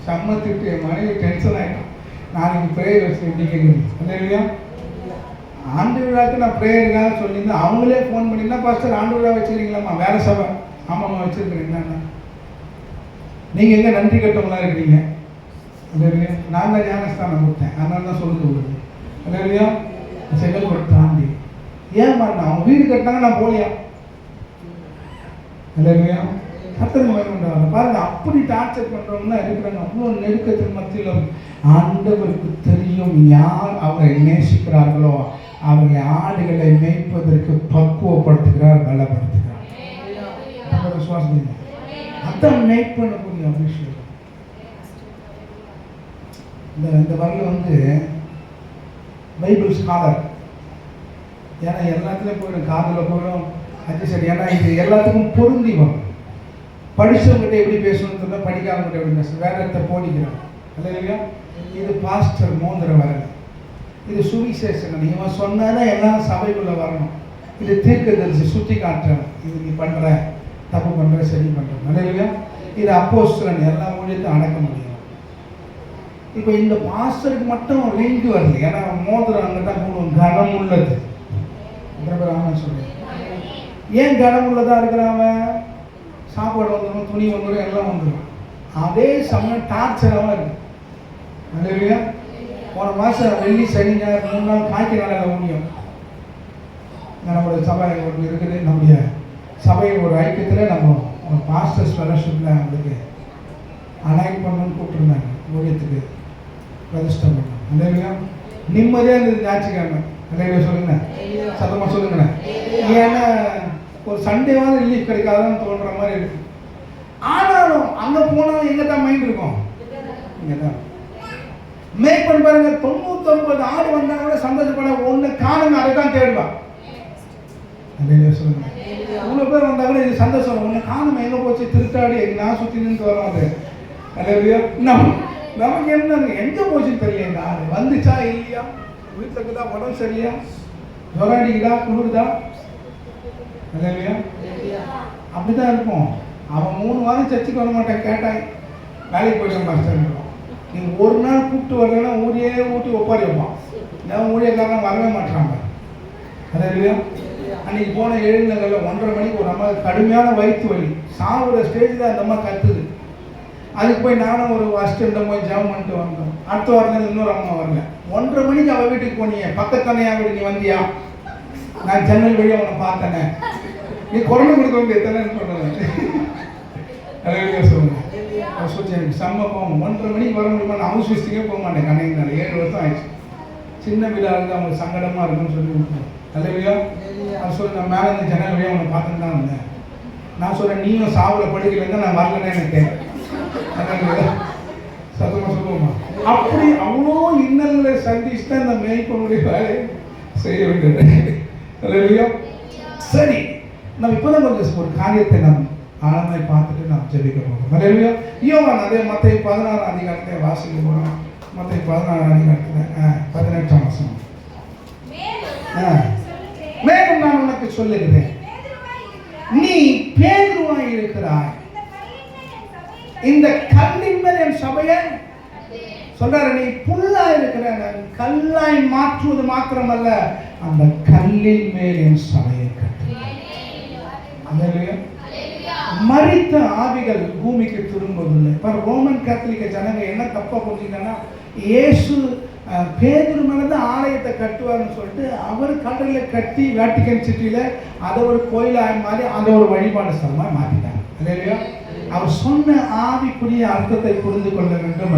சம்மத்திட்டு என் மனைவி டென்ஷன் ஆகிட்டான். நாளைக்கு ப்ரேயர் வச்சு எப்படி கேட்குறீங்க இல்லையா? ஆண்டு விழாவுக்கு நான் ப்ரேயருக்காக சொல்லியிருந்தேன். அவங்களே ஃபோன் பண்ணியிருந்தா, பாஸ்டர் ஆண்டு விழா வச்சுருக்கீங்களாம்மா? வேறு சபை. ஆமாம்மா வச்சுருக்கிறீங்கண்ணா. நீங்கள் எங்கே நன்றி கட்டவங்களாக இருக்கிறீங்க இல்லையா? நான் தான் ஞானஸ்தானம் கொடுத்தேன், அதனால தான் சொல்லுது உங்களுக்கு இல்லையா? செங்கல்பட்டு தாண்டி ஏன் பண்ண அவங்க வீடு கட்டினாங்க, நான் போலியா இல்லையா? கத்தருக்கு பயன்படுறாங்க பாருங்க. அப்படி டார்ச்சர் பண்ணுறவங்களாம் இருக்கிறாங்க. அவ்வளோ நெருக்கத்தின் மத்தியிலும் ஆண்டவருக்கு தெரியும் யார் அவரை நேசிக்கிறார்களோ அவர்களை ஆடுகளை மேய்ப்பதற்கு பக்குவப்படுத்துகிறார், பலப்படுத்துகிறார். விசுவாசம் அதான் மேய்ப்பனுக்குரிய அபிஷேகம். இந்த வரல பைபிள் ஸ்காலர். ஏன்னா எல்லாத்துலேயும் போயிடும், காதில் போயிடும், அது சரி. ஏன்னா இது எல்லாத்துக்கும் பொருந்தி வரும். படித்தவங்ககிட்ட எப்படி பேசணும்னு சொன்னால் படிக்காதவங்ககிட்ட எப்படி பேசணும், வேறத்தை போடிக்கிறான் இல்லையா? இது பாஸ்டர் மோந்திர வரல, இது சுவிசேஷன். இவன் சொன்னாதான் எல்லாம் சபைக்குள்ளே வரணும். இது தீர்க்கதரிசி சுற்றி காட்டுறேன், இது நீ பண்ணுற தப்பு பண்ணுற சரி பண்ணுறேன் இல்லையா? இது அப்போஸ்தலன் எல்லா ஊழியத்தையும் அடக்க முடியும். இப்போ இந்த பாஸ்டருக்கு மட்டும் லிங்க் வருது. ஏன்னா மோதிரம் அங்கே தான் போடுவோம், கனம் உள்ளது. சொல்லுங்க, ஏன் கனம் உள்ளதாக இருக்கிறான்? சாப்பாடு வந்துடும், துணி வந்துடும், எல்லாம் வந்துடும். அதே சமயம் டார்ச்சராகவும் இருக்கு இல்லையா? போன மாதம் வெள்ளி சனி ஞாயிறு 3 நாள் காய்க்க நாளில் ஊழியம். நம்மளுடைய சபை ஒன்று இருக்குது. நம்முடைய சபையின் ஒரு ஐக்கியத்தில் நம்ம ஒரு பாஸ்டர்ஸ் ஃபெலோஷிப்பில் அவங்களுக்கு அனாய்ட் பண்ணணும்னு கூப்பிட்டுருந்தாங்க. ஊழியத்துக்கு ரெஜிஸ்டர் பண்ணோம் இல்லையா? நிம்மதியாக இருந்தது ஞாயிற்றுக்கிழமை இல்லையா? சொல்லுங்க, சத்தமாக சொல்லுங்கண்ணே. ஏன்னா ஒரு சண்டேவாக ரிலீஃப் கிடைக்காதான்னு தோன்ற மாதிரி இருக்கு. ஆனாலும் அங்கே போனாலும் எங்கே தான் மைண்ட் இருக்கும்? இங்கே தான் மேக் பண்ணி பாருங்க. 99 ஆடு வந்தாங்க சந்தோஷப்பட, ஒன்று காணுங்க, அதை தான் தேடுவான். சொல்லுங்க, இவ்வளோ பேர் வந்தா கூட இது சந்தோஷம். ஒன்று காணுமே, எங்கே போச்சு, திருட்டாடி நான் சுற்றி நின்று வரோம். அது இல்லையா? நமக்கு என்ன எங்கே போச்சுன்னு தெரியல. இந்த ஆடு வந்துச்சா இல்லையா, வீட்டுக்கு தான் உடம்பு சரியா, ஜொராடிக்குதா, குளிர்தா இல்லையா? அப்படிதான் இருக்கும். அவன் 3 வாரம் சர்ச்சுக்கு வர மாட்டான். கேட்டான், வேலைக்கு போயிட்டான் மாஸ்டர். நீங்கள் ஒரு நாள் கூப்பிட்டு வரலன்னா ஊரையே ஊட்டி ஒப்பாரி வைப்பான். ஏன் ஊழியக்காரன் வரவே மாட்டாங்க. அது இல்லையா? அன்றைக்கி போன 7 நகரில் 1:30 மணிக்கு ஒரு அம்மா கடுமையான வயிற்று வலி, சாப்பிட்ற ஸ்டேஜில் அந்த அம்மா கத்துது. அதுக்கு போய் நானும் ஒரு அசிஸ்டண்ட்டை போய் ஜாம் பண்ணிட்டு வந்தோம். அடுத்த வாரத்தில் இன்னொரு அம்மா வரல. 1:30 மணிக்கு அவள் வீட்டுக்கு போனீங்க, பக்கத்தானையா வீடு நீ வந்தியா? நான் ஜன்னல் வழியாக உன்னை பார்த்தேனே, நீ குரல் கொடுக்க வேண்டிய எத்தனைன்னு சொன்னேன். சொல்லுங்க, சொல்லி எனக்கு செம்ம போவோம். 1:30 மணிக்கு வர முடியுமா? நான் ஹவுஸ் விசிட்டிங்கே போக மாட்டேன். கண்ணைக்கு 7 வருஷம் ஆயிடுச்சு. சின்ன வீடாக இருந்து அவங்களுக்கு சங்கடமாக இருக்குன்னு சொல்லி விட்டுருவோம். நல்லவியா நான் சொல்லி, நான் மேலே இருந்து ஜன்னல் வழியாக உன்னை பார்த்துட்டு தான் இருந்தேன். நான் சொல்கிறேன், நீயும் சாவில் படுக்கலைன்னா நான் வரலன்னு எனக்கு கேட்குறேன். சத்தமாக சொல்லுவோமா? அப்படி அவ்வளோ இன்னல்களை சந்திச்சு தான் இந்த மேய்ப்பனுடைய வேலையை செய்ய வேண்டியது. நல்லவியா சரி. நம்ம இப்போதான் கொஞ்சம் ஒரு காரியத்தை நாம் ஆழமாய் பார்த்துட்டு நாம் ஜெபிக்க போகிறோம். அல்லேலூயா. யோவான் அதே மத்தேயு 16 அதிகாரத்தை வாசிக்க போகிறோம். மத்தேயு 16 அதிகாரத்தில் 18ஆம் வசனம். மேலும் நான் உனக்கு சொல்லுகிறேன், நீ பேதுருவாய் இருக்கிறாய், இந்த கல்லின் மேல் என் சபையை சொல்றாரு. நீ புல்லா இருக்கிற, கல்லாய் மாற்றுவது மாத்திரமல்ல, அந்த கல்லின் மேல் என் சபையை கட்டுவேன். மரித்த ஆவிகள் பூமிக்கு திரும்பவில்லை. இப்போ ரோமன் கத்தோலிக்க ஜனங்க என்ன தப்பா புரிஞ்சுக்கிட்டாங்கன்னா, இயேசு பேதுரு மேலதான் ஆலயத்தை கட்டுவார்னு சொல்லிட்டு அவர் கடலில் கட்டி வேட்டிக்கன் சிட்டியில அதை ஒரு கோயிலாக மாறி அதை ஒரு வழிபாடு ஸ்தலமாக மாற்றிட்டாங்க. இல்லையா? அவர் சொன்ன ஆவிக்குரிய அர்த்தத்தை புரிந்து கொள்ள வேண்டும்.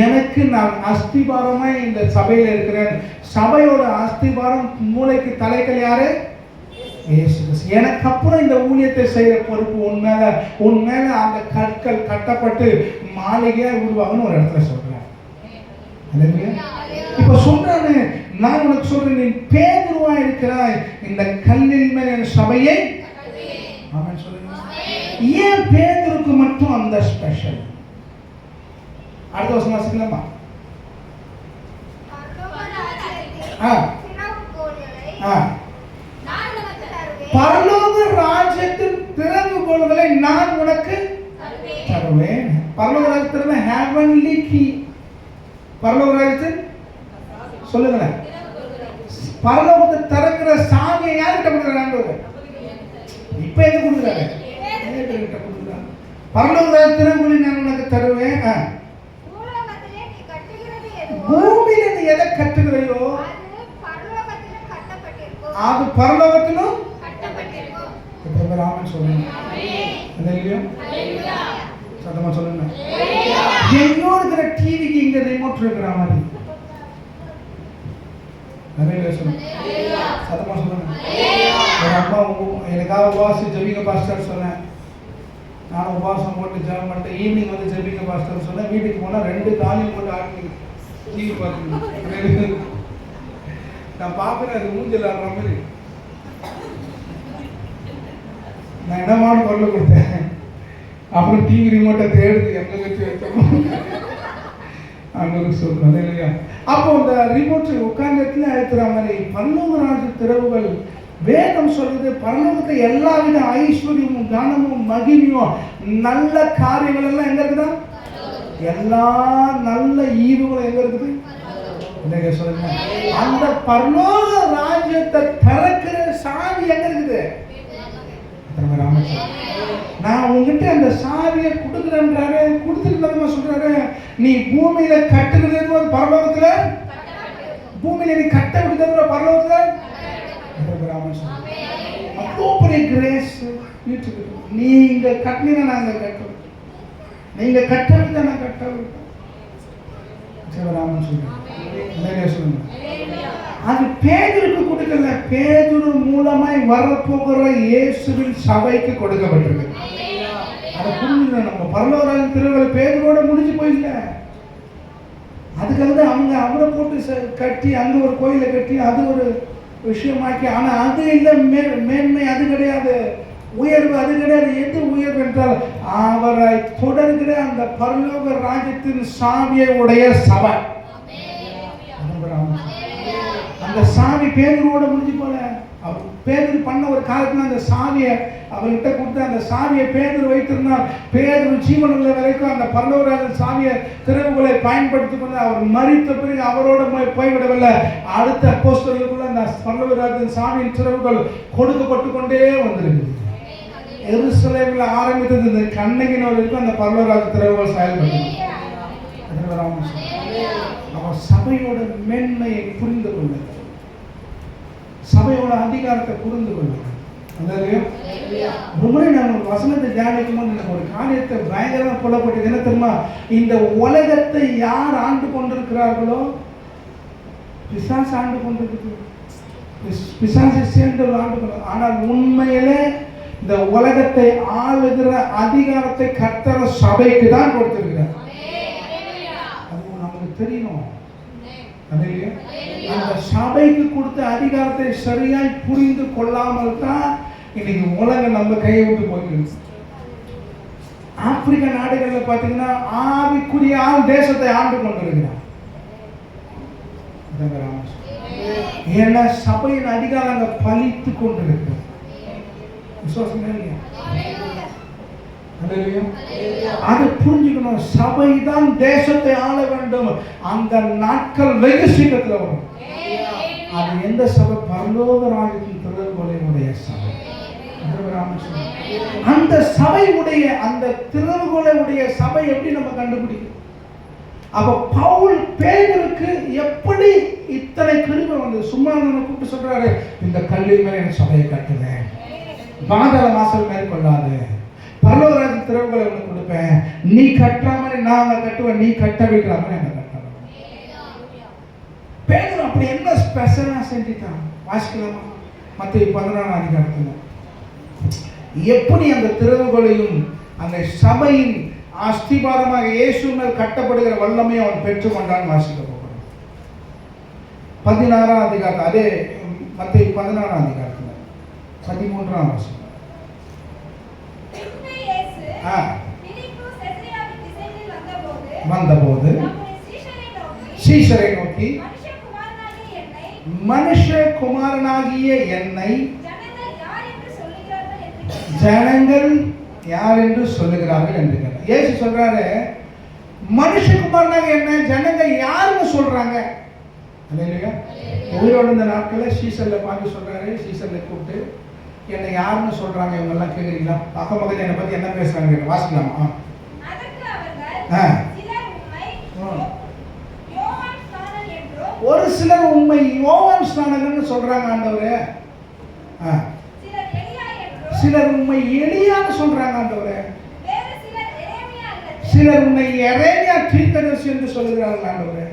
எனக்கு நான் அஸ்திபாரமாய் இந்த சபையில் இருக்கிறேன். சபையோட அஸ்திபாரம் மூளைக்கு தலைகள் யாரு? எனக்கு அப்புறம் இந்த ஊழியத்தை செய்யற பொறுப்பு உன் மேல அந்த கற்கள் கட்டப்பட்டு மாளிகையா உருவாகணும் ஒரு இடத்துல சொல்றேன். இப்ப சொல்றாரு, நான் உனக்கு சொல்றேன், நீ பேதுருவா இருக்கிறாய், இந்த கல்லின் மேல் என் சபையை. ஆமென் சொல்லுங்க. ஏன் பேதுருக்கு மட்டும் அந்த ஸ்பெஷல்? அடுத்த வருஷம் வாசிக்கலாமா? பரலோக ராஜ்யத்தின் திறவுகோல்களை நான் உனக்கு தருவேன். பரலோக ராஜ்யத்தின் ஹெவன்லி கீ. பரலோக ராஜ்யத்தின் சொல்லுங்களேன், பரலோகத்தை திறக்கிற சாவியை யார்கிட்ட கொடுக்குறாங்க? இப்ப எங்க கொடுக்குறாங்க? பரலோக ராஜ்யத்தின் நான் உனக்கு தருவேன். பூமியில நீ எதை கட்டுகிறாயோ அது பரலோகத்திலும் கட்டப்பட்டிருக்கும். ஆமென் சொல்லுங்க. அல்லேலூயா. சத்தமா சொல்லுங்க. எங்கோ இருக்கிற டிவிக்கு இங்க ரிமோட் இருக்கிற மாதிரி. அல்லேலூயா சொல்லுங்க. சத்தமா சொல்லுங்க. என் அம்மா எனக்காக உபவாசி ஜெபிங்க பாஸ்டர் சொன்னேன். நானும் உபவாசம் போட்டு ஜெபம் பண்ணிட்டு ஈவினிங் வந்து ஜெபிங்க பாஸ்டர் சொன்னேன். வீட்டுக்கு போனா 2 காலையும் போட்டு ஆடி டிவி பார்த்துங்க. நான் பார்க்குறேன், அது மூஞ்சில் ஆடுற மாதிரி. நான் என்னமான பொருள் கொடுத்தேன். அப்புறம் டிவி ரிமோட்டை தேடுது எங்கே வச்சு வச்சோம் அங்கே சொல்றேன். இல்லையா? அப்போ இந்த ரிமோட் உட்கார்ந்த இடத்துல அழுத்துற மாதிரி பரலோக ராஜ்ய திறவுகள் வேதம் சொல்றது. பரலோகத்தை எல்லா வித ஐஸ்வர்யமும் கனமும் மகிமையும் நல்ல காரியங்கள் எல்லாம் எங்க இருக்குதா? எல்லா நல்ல ஈவுகளும் எங்க இருக்குது? சொல்லுங்க. அந்த பரலோக ராஜ்யத்தை திறக்கிற சாவி எங்க இருக்குது? நான் உங்ககிட்ட அந்த சாவியை கொடுக்குறேன்றாரு. கொடுத்துட்டு சொல்றாரு, நீ பூமியில கட்டுகிறது பரலோகத்துல, பூமியில நீ கட்ட விடுறது பரலோகத்துல. அவ்வளோ பெரிய கிரேஸ். நீங்க கட்டினா நாங்க கட்டுறோம், நீங்க கட்ட விட்டா நான் கட்ட விட்டோம். அது பேதுருக்கு கொடுக்கல, பேதுரு மூலமாய் வரப்போகிற இயேசுவின் சபைக்கு கொடுக்கப்பட்டிருக்கு. அதை புரிஞ்சுங்க. நம்ம பரலோக திருவிழா பேதுரோட முடிஞ்சு போயில்ல. அதுக்காக தான் அவங்க அவரை போட்டு கட்டி அங்க ஒரு கோயிலை கட்டி அது ஒரு விஷயமாக்கி. ஆனா அது இல்லை மேன்மை, அது கிடையாது. உயர்வு அது கிடையாது. எது உயர்வு என்றால் அவரை தொடர்கிற அந்த பரலோக ராஜ்யத்தின் சாவியை உடைய சபை. அந்த சாவி பேதுருவோட முடிஞ்சு போல. அவர் பேதுரு பண்ண ஒரு காலத்துல அந்த சாவியை அவர்கிட்ட கொடுத்து அந்த சாவியை பேதுரு வைத்திருந்தார். பேதுரு ஜீவனுள்ள வரைக்கும் அந்த பரலோக ராஜ்ய சாவியை திறவுகளை பயன்படுத்திக் கொண்டு அவர் மரித்த பிறகு அவரோட போய்விடவில்லை. அடுத்த அப்போஸ்தலர்களுக்குள்ள அந்த பரலோக ராஜ்ய சாவியின் திறவுகள் கொடுக்கப்பட்டு கொண்டே வந்திருக்கு. எருசலேமில் ஆரம்பித்தது இந்த கண்ணகினோர் இருக்கும் அந்த பரலோக ராஜ்ய திறவுகள் செயல்படுது. அவர் சபையோட மேன்மையை புரிந்து கொள்ள, சபையோட அதிகாரத்தை புரிந்து கொள்ள. ரொம்ப நான் ஒரு வசனத்தை தியானிக்கும் போது எனக்கு ஒரு காரியத்தை பயங்கரமாக புலப்பட்டது. என்ன தெரியுமா? இந்த உலகத்தை யார் ஆண்டு கொண்டிருக்கிறார்களோ பிசாசு ஆண்டு கொண்டிருக்கு. பிசாசை சேர்ந்தவர் ஆண்டு கொண்டு. ஆனால் உண்மையிலே இந்த உலகத்தை ஆளுகிற அதிகாரத்தை கர்த்தர் சபைக்கு தான் கொடுத்திருக்கிறார். அது நமக்கு தெரியணும். அந்த சபைக்கு கொடுத்த அதிகாரத்தை சரியாய் புரிந்து கொள்ளாமல் தான் இன்னைக்கு உலகம் நம்ம கையை விட்டு போயிருக்கு. ஆப்பிரிக்க நாடுகளில் பார்த்தீங்கன்னா ஆவிக்குரிய தேசத்தை ஆண்டு கொண்டு இருக்கிறான். ஏன்னா சபையின் அதிகாரம் அங்க பலித்து கொண்டு இருக்கு. அதை புரிஞ்சுக்கணும். சபை தான் தேசத்தை ஆள வேண்டும். அந்த நாட்கள் வெகு சீக்கிரத்தில் வரும். அது எந்த சபை? பரலோக ராஜ்யத்தின் திறவுகோலையுடைய சபை. அந்த சபையுடைய அந்த திறவுகோலையுடைய சபை எப்படி நம்ம கண்டுபிடிக்கும்? அப்ப பவுல் பேதுருக்கு எப்படி இத்தனை கிருபை வந்து சும்மா கூப்பிட்டு சொல்றாரு, இந்த கல்லின் மேல என் சபையை கட்டுவேன், பாதாள வாசல் மேற்கொள்ளாது, பரலோகராஜ திறவுகளை உனக்கு கொடுப்பேன், நீ கட்டுற மாதிரி நான் கட்டுவேன், நீ கட்ட வைக்கிற மாதிரி நான் கட்டுவேன். பேதுரு அப்படி என்ன ஸ்பெஷலா செஞ்சுட்டான்? வாசிக்கலாமா? மத்தேயு 14 அதிகாரத்துல எப்படி அந்த திறவுகளையும் அந்த சபையின் அஸ்திபாரமாக இயேசு மேல் கட்டப்படுகிற வல்லமையை அவன் பெற்றுக்கொண்டான். வாசிக்க போகிறோம் 16 அதிகாரம். அதே மத்தேயு 14 அதிகாரத்துல 13 வசனம். வந்தபோது சீஷரை நோக்கி, மனுஷகுமாரனாகிய என்னை ஜனங்கள் யார் என்று சொல்லுகிறார்கள் என்று கேட்டார். இயேசு சொல்றாரு, மனுஷகுமாரனாக என்ன ஜனங்கள் யாருன்னு சொல்றாங்க. அல்லேலூயா. உயிரோடு இந்த நாட்களில் சீசர்ல பார்த்து சொல்றாரு, சீசர்ல கூப்பிட்டு என்னை யாருன்னு சொல்றாங்க இவங்க எல்லாம் கேட்குறீங்களா? அக்கம் பக்கத்தில் என்னை பத்தி என்ன பேசுறாங்க வாசிக்கலாமா? ஒரு சிலர் உண்மை யோவான் ஸ்நானகன்னு சொல்றாங்க ஆண்டவரே, சிலர் உண்மை எலியான்னு சொல்றாங்க ஆண்டவரே, சிலர் உண்மை எரேமியா தீர்க்கதரிசி என்று சொல்லுகிறார்கள் ஆண்டவரே.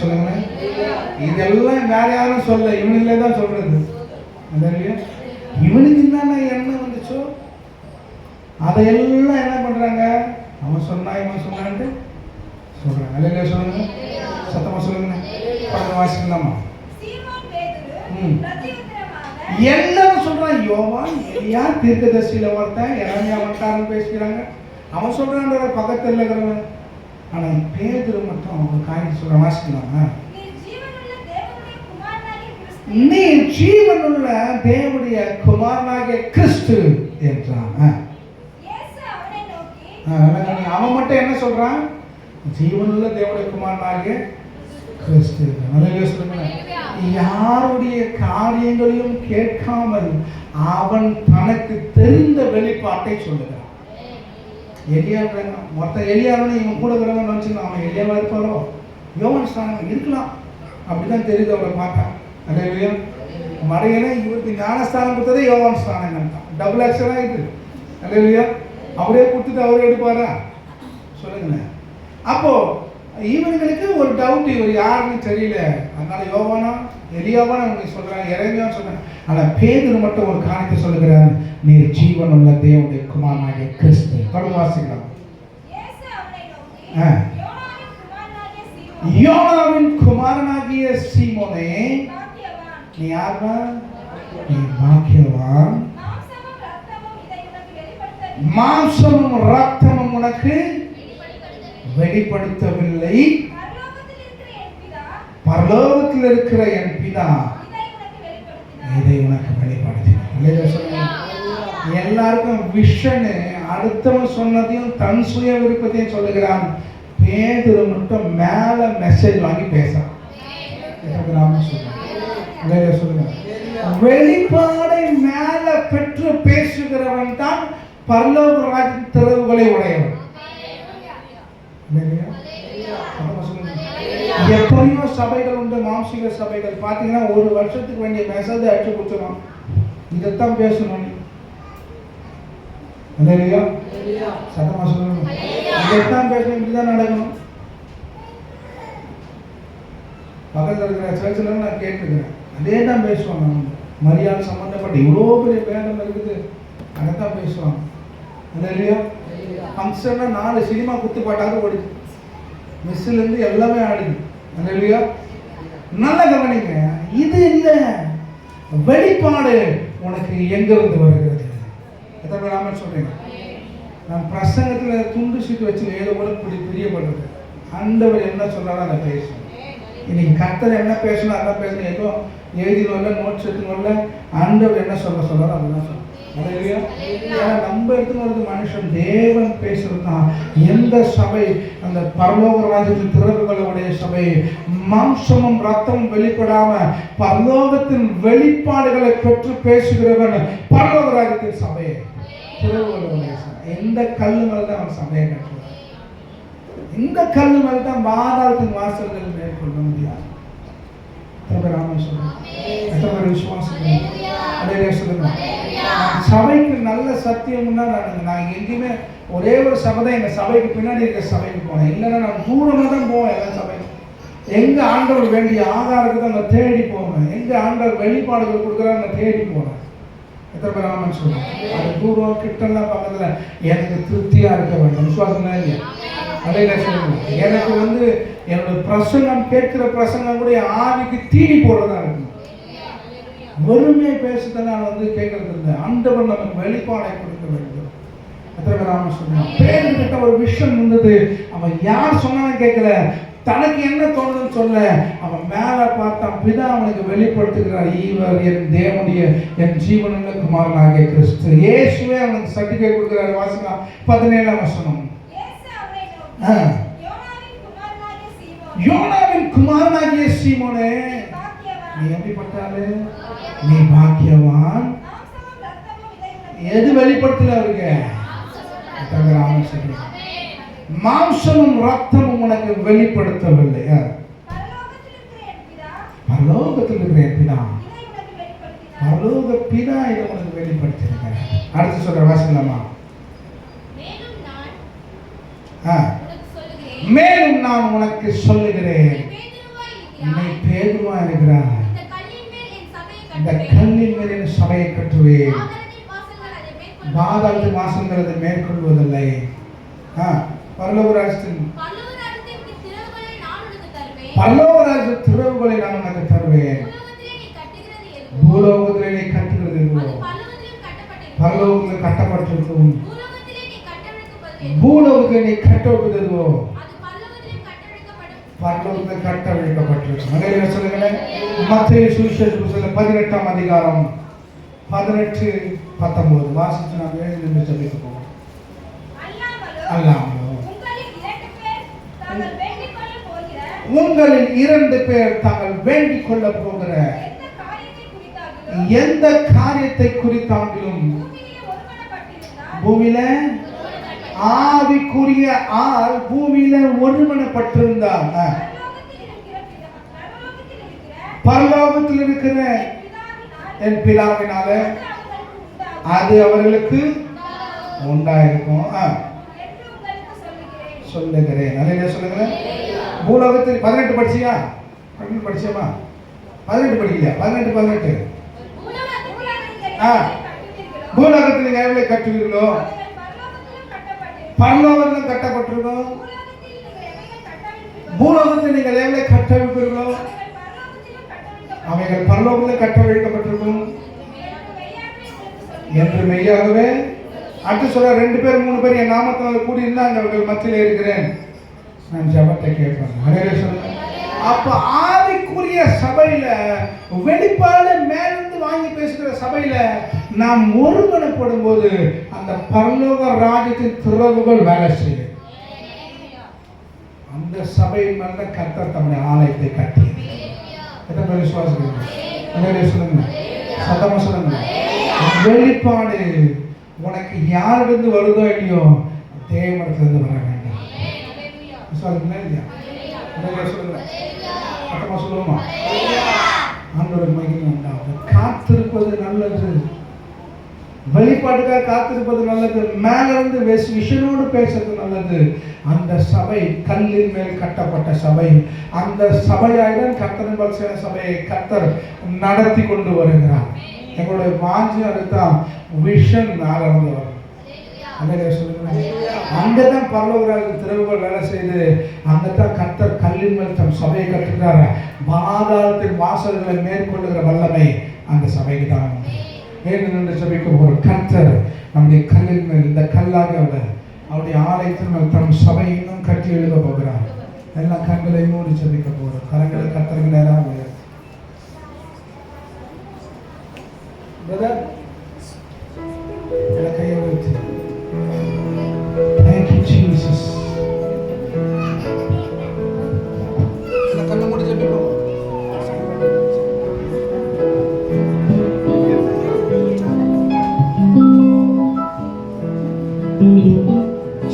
சொல்லுங்க, இதெல்லாம் வேற யாரும் சொல்ல, இவனுங்களே தான் சொல்றது. இவனுக்கு என்னன்னா என்ன வந்துச்சோ அதையெல்லாம் என்ன பண்றாங்க, அவன் சொன்னா இவன் சொன்னான்ட்டு சொல்றாங்க. அல்லேலூயா சொல்லுங்க, சத்தமா சொல்லுங்க. வாசிக்கலாமா? எல்லாரும் சொல்றான், யோவான் எலியா தீர்க்கதரிசியில ஒருத்தன் எரேமியா வந்துட்டாருன்னு பேசிக்கிறாங்க. அவன் சொல்றான் பக்கத்தில் இருக்கிறவன். ஆனா பேதுரு மட்டும் அவன் காய்ச்சி சொல்ற. வாசிக்கலாமா? நீ ஜீவனுள்ள தேவனுடைய குமாரனாகிய கிறிஸ்து என்றான். அவன் மட்டும் என்ன சொல்றான்? ஜீவனுள்ள தேவனுடைய குமாரனாகிய கிறிஸ்து. யாருடைய காரியங்களையும் கேட்காமல் அவன் தனக்கு தெரிந்த வெளிப்பாட்டை சொல்லுகிறான். எலியா மொத்த எலியாருன்னு இவன் கூட இருக்கிறவங்க நினைச்சுக்கலாம், அவன் எலியாவா இருப்பாரோ, யோவான் ஸ்நானகன் இருக்கலாம், அப்படிதான் தெரியுது அவரை பார்த்தா. அல்லேலூயா. மறையனே இவருக்கு ஞானஸ்தானம் கொடுத்ததே யோவான் ஸ்நானகன் தான். டபுள் ஆக்ஷனா இது. அல்லேலூயா. அவரே கொடுத்துட்டு அவரே எடுப்பாரா? சொல்லுங்களேன். அப்போ இவங்களுக்கு ஒரு டவுட், இவர் யாருன்னு தெரியல, அதனால யோவானா எலியாவான்னு அவங்க சொல்றாங்க, எரேமியான்னு சொல்றாங்க. ஆனா பேதுரு மட்டும் ஒரு காரியத்தை சொல்லுகிறார், நீர் ஜீவனுள்ள தேவனுடைய குமாரனாகிய கிறிஸ்து. தொடர்ந்து வாசிக்கலாம். யோனாவின் குமாரனாகிய சீமோனே, நீ யாருமா? நீ பாக்கியவான், மாம்சமும் ரத்தமும் உனக்கு வெளிப்படுத்தவில்லை, பரலோகத்தில் இருக்கிற என் பிதா இதை உனக்கு வெளிப்படுத்தினார். எல்லாருக்கும் விஷன், அடுத்தவன் சொன்னதையும் தன் சுய விருப்பத்தையும் சொல்லுகிறான். பேதுரு மட்டும் மேல மெசேஜ் வாங்கி பேசுறான். சொல்லுங்க, வெளிப்பாடை மேல பெற்று பேசுகிறவன் தான் பரலோக ராஜ்யத்தின் திறவுகளை உடையவன். எத்தனையோ சபைகள் உண்டு, மாம்சீக சபைகள். பார்த்தீங்கன்னா ஒரு வருஷத்துக்கு வேண்டிய மெசேஜ் அடிச்சு கொடுத்துரும், இதைத்தான் பேசணும். இல்லையா? சத்தமா சொல்லணும், இதைத்தான் பேசணும், இப்படிதான் நடக்கணும். பக்கத்தில் இருக்கிற சர்ச்சில் நான் கேட்டுருக்கிறேன், அதே தான் பேசுவாங்க. மரியாதை சம்பந்தப்பட்ட இவ்வளோ பெரிய பேரம் இருக்குது, அதைத்தான் பேசுவாங்க. இல்லையா? ஃபங்க்ஷன்னா 4 சினிமா குத்து பாட்டாவது ஓடுது, மிஸ்ஸிலேருந்து எல்லாமே ஆடுது. அல்லேலூயா. நல்ல கவனிங்க, இது இல்லை வெளிப்பாடு உனக்கு எங்கிருந்து வருகிறது. எத்தனை பேர் ஆமென் சொல்றீங்க? நான் பிரசங்கத்தில் துண்டு சீட்டு வச்சு ஏதோ கூட பிரியப்படுறது. ஆண்டவர் என்ன சொல்றாரோ அதை பேசணும். இன்னைக்கு கர்த்தர் என்ன பேசணும் அதை பேசணும். ஏதோ எழுதினோம் இல்லை, நோட்ஸ் எடுத்துனோம் இல்லை, ஆண்டவர் என்ன சொல்றாரோ அதுதான் சொல்லணும். நம்ம எடுத்துன்னு மனுஷன் தேவன் பேசுறது தான். எந்த சபை அந்த பரலோக ராஜ்யத்தின் திறவுகளுடைய சபை, மாம்சமும் ரத்தமும் வெளிப்படாம பரலோகத்தின் வெளிப்பாடுகளை பெற்று பேசுகிறவன் பரலோக ராஜ்யத்தின் சபை, திறவுகளுடைய சபை. எந்த கல்லு மேல தான் அவன் சபையை கட்டுவான். இந்த கல்லு மேல தான் பாதாளத்தின் வாசல்கள் மேற்கொள்ள முடியாது. சபைக்கு நல்ல சத்தியம்னா நான் எங்கேயுமே ஒரே ஒரு சபை தான் எங்க சபைக்கு பின்னாடி இருக்க சபைக்கு போனேன். இல்லைன்னா நான் தூரமா தான் போவேன். எல்லா சபைக்கும் எங்க ஆண்டவர் வேண்டிய ஆதாரத்தை அங்கே தேடி போவேன். எங்க ஆண்டவர் வெளிப்பாடுகள் கொடுக்குறா அங்கே தேடி போனேன். எத்தனை பேர் ஆமான்னு சொல்லுவேன்? அது தூரம் கிட்டலாம் பக்கத்துல எனக்கு திருப்தியா இருக்க வேண்டும். விசுவாசம் இல்லையா? அதே சொல்லுவேன். எனக்கு என்னோட பிரசங்கம் கேட்கிற பிரசங்கம் கூட ஆவிக்கு தீனி போடுறதா இருக்கும். வெறுமையை பேசுறத நான் கேட்கறது இல்லை. ஆண்டவர் நமக்கு வெளிப்பாடை கொடுக்க வேண்டும். எத்தனை பேர் ஆமான்னு சொல்லுவேன்? பேருக்கிட்ட ஒரு விஷயம் இருந்தது. அவன் யார் சொன்னாலும் கேட்கல, தனக்கு என்ன தோணுதுன்னு சொல்ல, அவன் மேல பார்த்தான். பிதா அவனுக்கு வெளிப்படுத்துகிறார், இவர் என் தேவனுடைய என் ஜீவனுள்ள குமாரனாகிய கிறிஸ்து. இயேசுவே அவனுக்கு சர்டிபிகேட் கொடுக்கிறார். வாசிங்க 17ஆம் வசனம். யோனாவின் குமாரனாகிய சீமோனே, நீ எப்படிப்பட்டாலே நீ பாக்கியவான். எது வெளிப்படுத்தல அவருக்கு? மாம்சமும் ரத்தமும் உனக்கு வெளிப்படுத்தவில்லை, பரலோகத்தில் இருக்கிற பிதா, பரலோக பிதா இதை உனக்கு வெளிப்படுத்திருக்க. அடுத்து சொல்ற வாசிக்கலாமா? மேலும் நான் உனக்கு சொல்லுகிறேன், நீ பேதுருவா இருக்கிறாய், இந்த கல்லின் மேல் என் சபையை கட்டுவேன், பாதாளத்தின் வாசல்கள் அதை மேற்கொள்வதில்லை. பரலோக ராஜ்யத்தின் திறவுகளை நான் உனக்கு தருவேன். பூலோகத்திலே நீ கட்டுகிறது பரலோகத்தில் கட்டப்பட்டிருக்கும், பூலோகத்தில் நீ கட்டப்படுவதோ பரலோகத்தில் கட்டவிழ்க்கப்பட்டிருக்கும். சொல்லுங்களேன். மத்தேயு சுவிசேஷ புத்தகம் 18ஆம் அதிகாரம் 18-19 வாசித்து நாம் எழுதி சொல்லிட்டு போவோம். உங்களில் 2 பேர் தாங்கள் வேண்டிக் கொள்ள போகிற எந்த காரியத்தை குறித்தாலும் பூமியில ஆவிக்குரிய ஆள் பூமியில ஒருமனப்பட்டிருந்தார், பரலோகத்தில் இருக்கிற என் பிதாவினால அது அவர்களுக்கு உண்டாயிருக்கும் சொல்லுகிறேன். நல்ல சொல்லுங்களேன். பூலோகத்தில் 18 படிச்சியா? 18 படிச்சியமா? 18 படிக்கலையா? 18 பூலோகத்தில் நீங்க எவ்வளவு கட்டுவீர்களோ பரலோகத்தில் கட்டப்பட்டிருக்கோம். பூலோகத்தில் நீங்கள் எவ்வளவு கட்டவிழ்ப்பீர்களோ அவைகள் பரலோகத்தில் கட்டவிழ்க்கப்பட்டிருக்கும் என்று மெய்யாகவே. அடுத்து சொல்ற 2 பேர் 3 பேர் என் நாமத்தினால் கூடி இருந்தாங்க, அவர்கள் மத்தியில் இருக்கிறேன், நான் ஜெபத்தை கேட்பேன். அப்ப ஆவிக்குரிய சபையில வெளிப்பாடு மேலிருந்து வாங்கி பேசுகிற சபையில நாம் ஒருமனப்படும் போது அந்த பரலோக ராஜ்யத்தின் திறவுகள் வேலை செய்யும். அந்த சபையின் மேல கர்த்தர் தம்முடைய ஆலயத்தை கட்டி. எத்தனை பேர் விசுவாசிக்கிறீங்க? சொல்லுங்க, சத்தமா சொல்லுங்க. வெளிப்பாடு உனக்கு யாரிலிருந்து வருதோ இல்லையோ தேவனிடத்திலிருந்து வர வேண்டாம். விசுவாசிக்கிறீங்களா இல்லையா? சொல்லுங்க, சத்தமா சொல்லுவோமா? ஆண்டவருக்கு மகிமை உண்டாகும். காத்திருப்பது நல்லது, வெளிப்பாட்டுக்காக காத்திருப்பது நல்லது, மேல இருந்து விஷனோடு பேசுறது நல்லது. அந்த சபை கல்லின் மேல் கட்டப்பட்ட சபை, அந்த சபையாயிரம் கர்த்தரின் பரிசுத்த சபையை கர்த்தர் நடத்தி கொண்டு வருகிறார். எங்களுடைய வாஞ்சி அதுதான், விஷன் மேல இருந்து வரும். அல்லேலூயா சொல்லுங்க. அங்கதான் பரலோக திறவுகள் வேலை செய்து, அங்கதான் கர்த்தர் கல்லின் மேல் தம் சபையை கட்டுகிறார். பாதாளத்தின் வாசல்களை மேற்கொள்ளுகிற வல்லமை அந்த சபைக்கு தான். என்று சபைக்கு ஒரு கர்த்தர் நம்முடைய கல்லின் மேல், இந்த கல்லாக அவருடைய ஆலயத்தின் மேல் தம் சபை இன்னும் கட்டி எழுத போகிறார். எல்லாம் கண்களை மூடி சபிக்க போகிறோம். கரங்களை கர்த்தருக்கு நேராக உயர்த்து. கையை வைத்து Thank you, Jesus. கண்ணை மூடி ஜெபிப்போம்.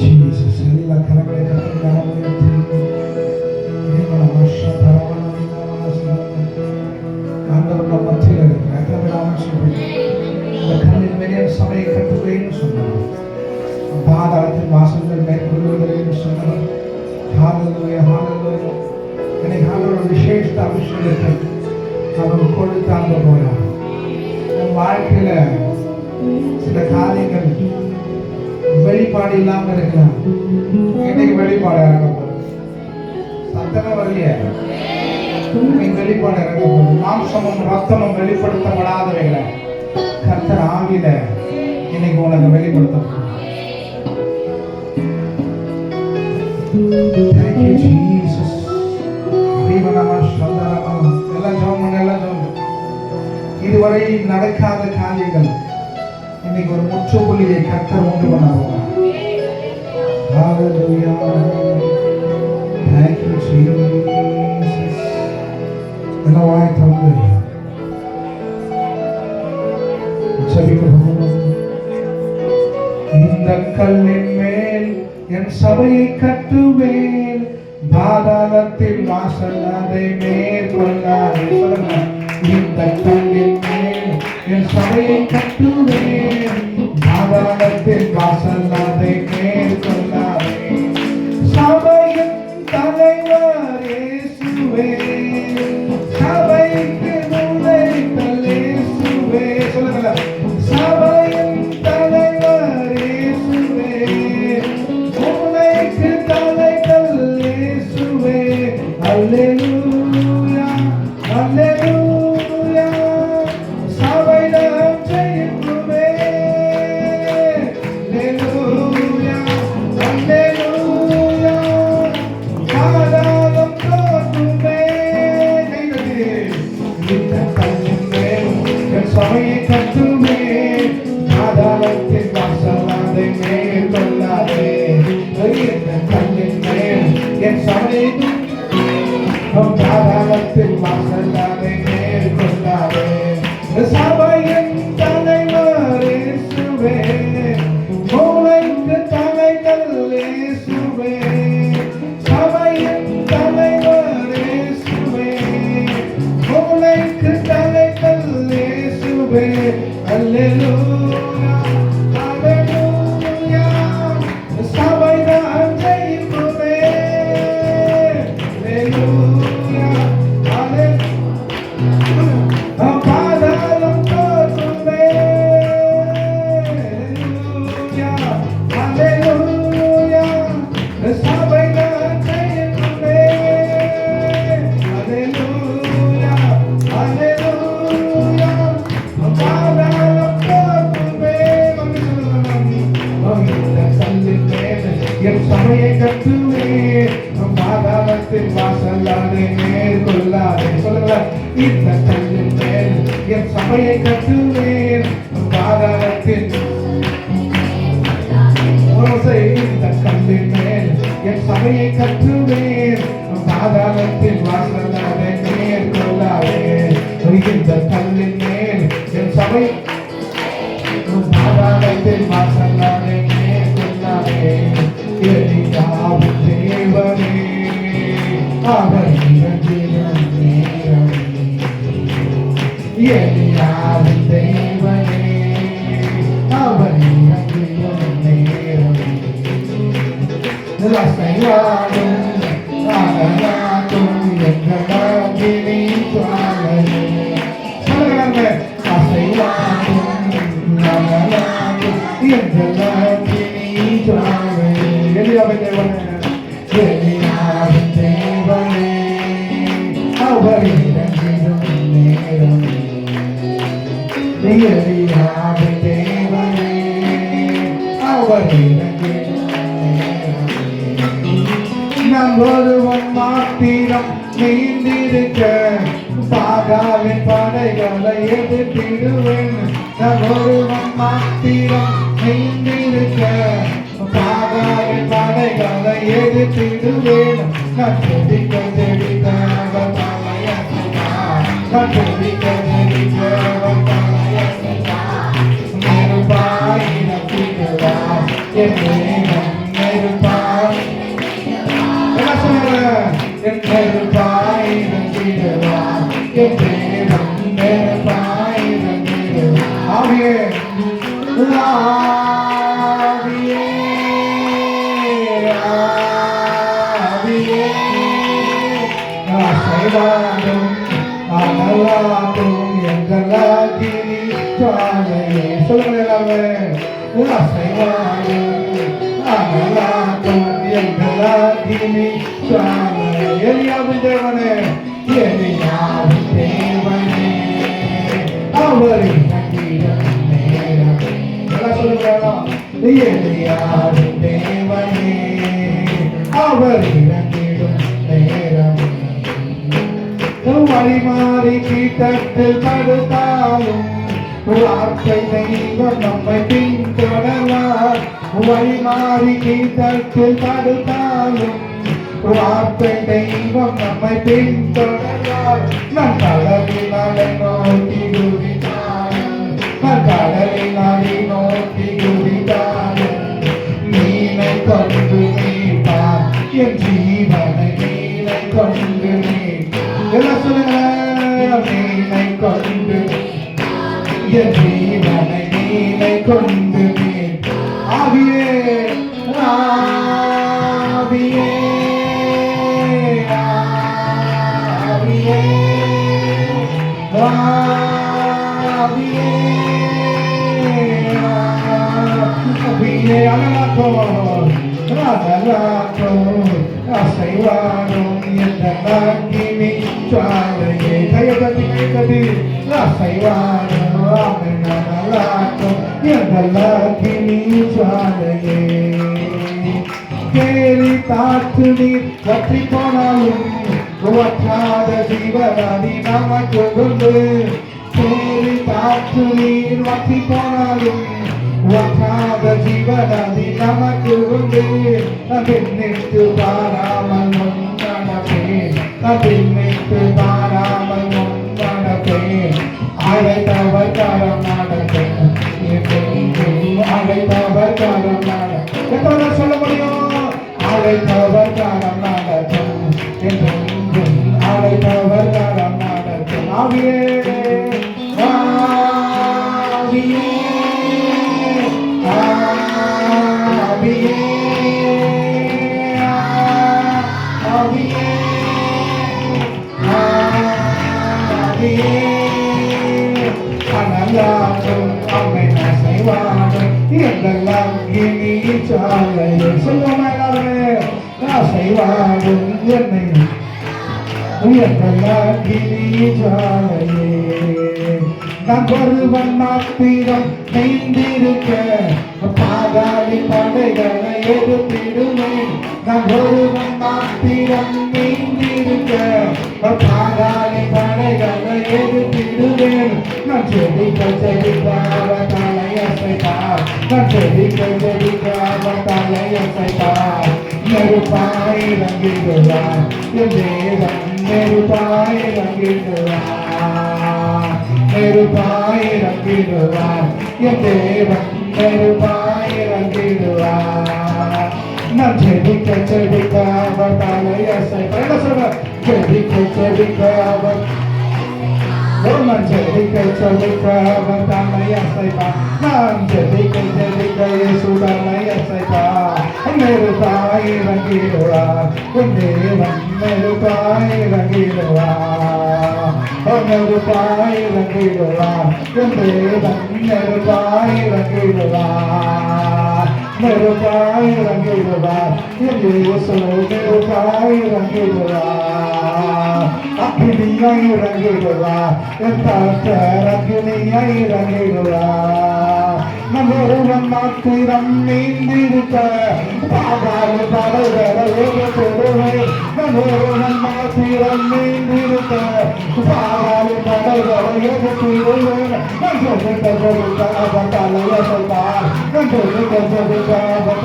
Jesus, எல்லா கரங்களை கர்த்தருக்காக உயர்த்தி ஆண்டவர் நம்ம மத்தியில் சபையை கட்டுவேன்னு சொன்னார். பாதாளத்தின் வாசல்கள் மேற்கொள்வதற்கு சொன்னார். ஹalleluya hallelujah. எனக்கு ஆண்டவர் விசேஷ அபிஷேகத்தை அவர் கொடுத்தாங்க போறார். நம் வாழ்க்கையில சில காரியங்கள் வெளிப்பாடு இல்லாம இருக்கலாம். இன்னைக்கு வெளிப்பாடு இறங்க போகுது. சத்தமே வரலையே. இன்னைக்கு வெளிப்பாடு இறங்க போகுது. மாம்சமும் ரத்தமும் வெளிப்படுத்தப்படாதவைகளை கர்த்தர் ஆவியில இன்னைக்கு உனக்கு வெளிப்படுத்த போறார். Thank you, Jesus. எல்லாம் ஜெபம் பண்ண, எல்லாம் ஜெபம். இதுவரை நடக்காத காரியங்கள் இன்னைக்கு ஒரு முற்றுப்புள்ளியை கர்த்தர் உண்டு பண்ண போறார். Hallelujah. Thank you, Jesus. எல்லாம் வாய் தந்து இந்த கல்லின் மேல் என் சபையை கட்டுவேன், பாதாளத்தின் வாசல் அதை மேற்கொள்ளாதே. சொல்லுங்க. இந்த கல்லின் மேல் என் சபையை கட்டுவேன், பாதாளத்தின் வாசல் அதை மேற்கொள்ளாதே. சபையின் தலைவர் இயேசுவே, சபைக்கு முளைத்தல் இயேசுவே. சொல்லுங்க. சபையின் தலைவர் இயேசுவே, முளைக்கு தலைகள் இயேசுவே. அல்லேலூயா அல்லேலூயா. சபையிடம் ஜெயிக்குமே. அல்லேலூயா அல்லேலூயா. பாதாளம் தோற்றுமே. இந்த கல்லின் மேல் என் சபையை கட்டுமே, பாதாளத்தின் வாசல் அதை மேற்கொள்ளாதே. இந்த கல்லின் மேல் என் சபையை, பாதாளத்தின் வாசல் அதை மேற்கொள்ளாதே. சபையின் தலைவர் இயேசுவே, மூளைக்கு தலைகள் இயேசுவே. சபையின் தலைவர் இயேசுவே, மூளைக்கு தலைகள் இயேசுவே. அல்லேலூயா அல்லேலூயா. சபைதான் ஜெயிக்குமே. அல்லேலூயா அல்லேலூயா. பாதாளம் தோற்றுமே. அல்லேலூயா அல்லேலூயா. சபைதான் ஜெயிக்குமே. அல்லேலூயா அல்லேலூயா. பாதாளம் தோற்றுமே. இந்த கல்லின் மேல் என் சபையை கட்டுவேன், பாதாளத்தின் வாசல் அதை மேற்கொள்ளாதே. சொல்லுங்க. இந்த கல்லின் மேல் என் சபையை கட்டுவேன், பாதாளத்தின் இந்த கல்லின் மேல் என் சபையை கட்டுவேன், பாதாளத்தின் வாசல் அதை மேற்கொள்ளாதே. இந்த கல்லின் மேல் என் சபை, பாதாளத்தின் வாசல் அதை மேற்கொள்ளாதே. எலியாவின் தேவனே, அவர் இறங்கிடும் நேரம். எலியாவின் தேவனே, அவர் இறங்கிடும் நேரம். ரசையாடும் ஆகலாடும் எங்கள் அகிலே சுவாமி. சொல்லுங்க. ரசையாடும் ஆகலாடும் எங்கள் அக்கினி ஜுவாலை எலியாவின் தேவனே எலியாவின் தேவனே அவர் இறங்கிடும் நேரம் எலியாவின் தேவனே அவர் இறங்கிடும் நேரம் நான் ஒருவன் மாத்திரம் நீந்திருக்க பாகாவின் படைகளை எதிர்த்திடுவேன் நான் ஒருவன் மாத்திரம் நீந்திருக்க பாகாவின் படைகளை எதிர்த்திடுவேன் நான் செடிக்க செடிக்க அவர் தலையசைத்தார் நான் செடிக்க செடிக்க அவர் தலையசைத்தார் நெருப்பாயிரம் திடுவார் என் தேவன் நெருப்பாய் என் நெருப்பாயிரம் திடுவார் என் தேவன் நெருப்பாயிரம் திடுவார் ஆவியே ஆவியே ஆவியே அசைவாடும் அனலாடும் எங்கள் அக்கினி ஜுவாலையே சொல்லுங்க எல்லாமே அசைவாடும் அனலாடும் எங்கள் அக்கினி ஜுவாலையே எலியாவின் தேவனே எலியாவின் தேவனே அவர் இறங்கிடும் நேரம் எல்லாம் சொல்லுங்க எலியாவின் தேவனே அவர் இறங்கிடும் நேரம் வழிமாறி கீட்டத்தில் தடுத்தாலும் வார்த்தை தெய்வம் நம்மை பின்தொடர்வார் வழிமாறி கீட்டத்தில் தடுத்தாலும் வார்த்தை தெய்வம் நம்மை பின்தொடர்வார் நான் கடலினாலே நோக்கி குதித்தாலும் நான் கடலினாலே நோக்கி குதித்தாலும் நீனை கொண்டு மீட்பார் என் ஜீவனை நீனை கொண்டு எல்லாம் சொல்லுங்க நீனை கொண்டு என் ஜீவனை நீனை கொண்டு ஆவியே ஆவியே ஆவியே ஆவியே ஆவியே அனலாக்கோ அனலாக்கோ அசைவாடும் என்ற அக்கினி ஜுவாலையே கையகத்தி அசைவாடும் அனலாக்கும் என்ற அக்கினி ஜுவாலையே கேலி தாற்று நீர் வற்றி போனாலும் வற்றாத ஜீவனாதி நமக்கு உண்டு கேலி தாற்று நீர் வற்றி போனாலும் வற்றாத ஜீவனாதி நமக்கு உண்டு பின்னிட்டு பாராமல் முன்னடப்பேன் பின்னிட்டு பாராமல் முன்னடப்பேன் அழைத்தவர் காலம் நடப்பேன் அழைத்தவர் காலம் நடப்பேன் எத்தனை சொல்ல முடியும் அழைத்தவர் காலம் நடக்கும் என்றும் அழைத்தவர் காலம் நடக்கும் ஆவியே ஆவியே அனலாடும் அம்மை அசைவாடும் எங்கெல்லாம் இனி சாலையே சொல்லுவாங்க அசைவாடும் என்னை எங்கெல்லாம் இனி சாலையே நான் ஒருவன் மாத்திரம் நெய்ந்திருக்க பாதாளி படைகளை எடுத்திடுவேன் நான் ஒருவன் மாத்திரம் நெய்ந்திருக்க பாதாளி படைகளை எடுத்திடுவேன் நான் செடிக்க செடிக்க அவர் தலையசைத்தார் நான் செடிக்க செடிக்க அவர் தலையசைத்தார் நெருப்பாய் இறங்கிடுவார் என் தேவன் நெருப்பாய் இறங்கிடுவார் நெருப்பாய் இறங்கிடுவார் என் தேவன் நெருப்பாய் இறங்கிடுவார் நான் செடிக்க செடிக்க அவர் தலையசைத்தார் என்ன சொல்ற செடிக்க செடிக்க அவர் நான் செடிக்க செடிக்க அவர் தலையசைத்தார் நான் செடிக்க செடிக்க இயேசு தலையசைத்தார் நெருப்பாய் இறங்கிடுவார் என் தேவன் நெருப்பாய் இறங்கிடுவார் நெருப்பாய் இறங்கிடுவார் என் தேவன் நெருப்பாய் இறங்கிடுவார் நெருப்பாய் இறங்கிடுவார். என் இயேசு நெருப்பாய் இறங்கிடுவார். அக்கினியாய் இறங்கிடுவார். என் கர்த்தர் அக்கினியாய் இறங்கிடுவார். நான் ஒருவன் மாத்திரம் நீந்திருக்க பாதாள படைகளை பெறுவேன். நான் ஒருவன் மாத்திரம் நீந்திருக்க பாதாள படைகளை பெறுவேன். நான் சொல்லிக்க தலைய சொல்வார். நான் சொல்லிக்க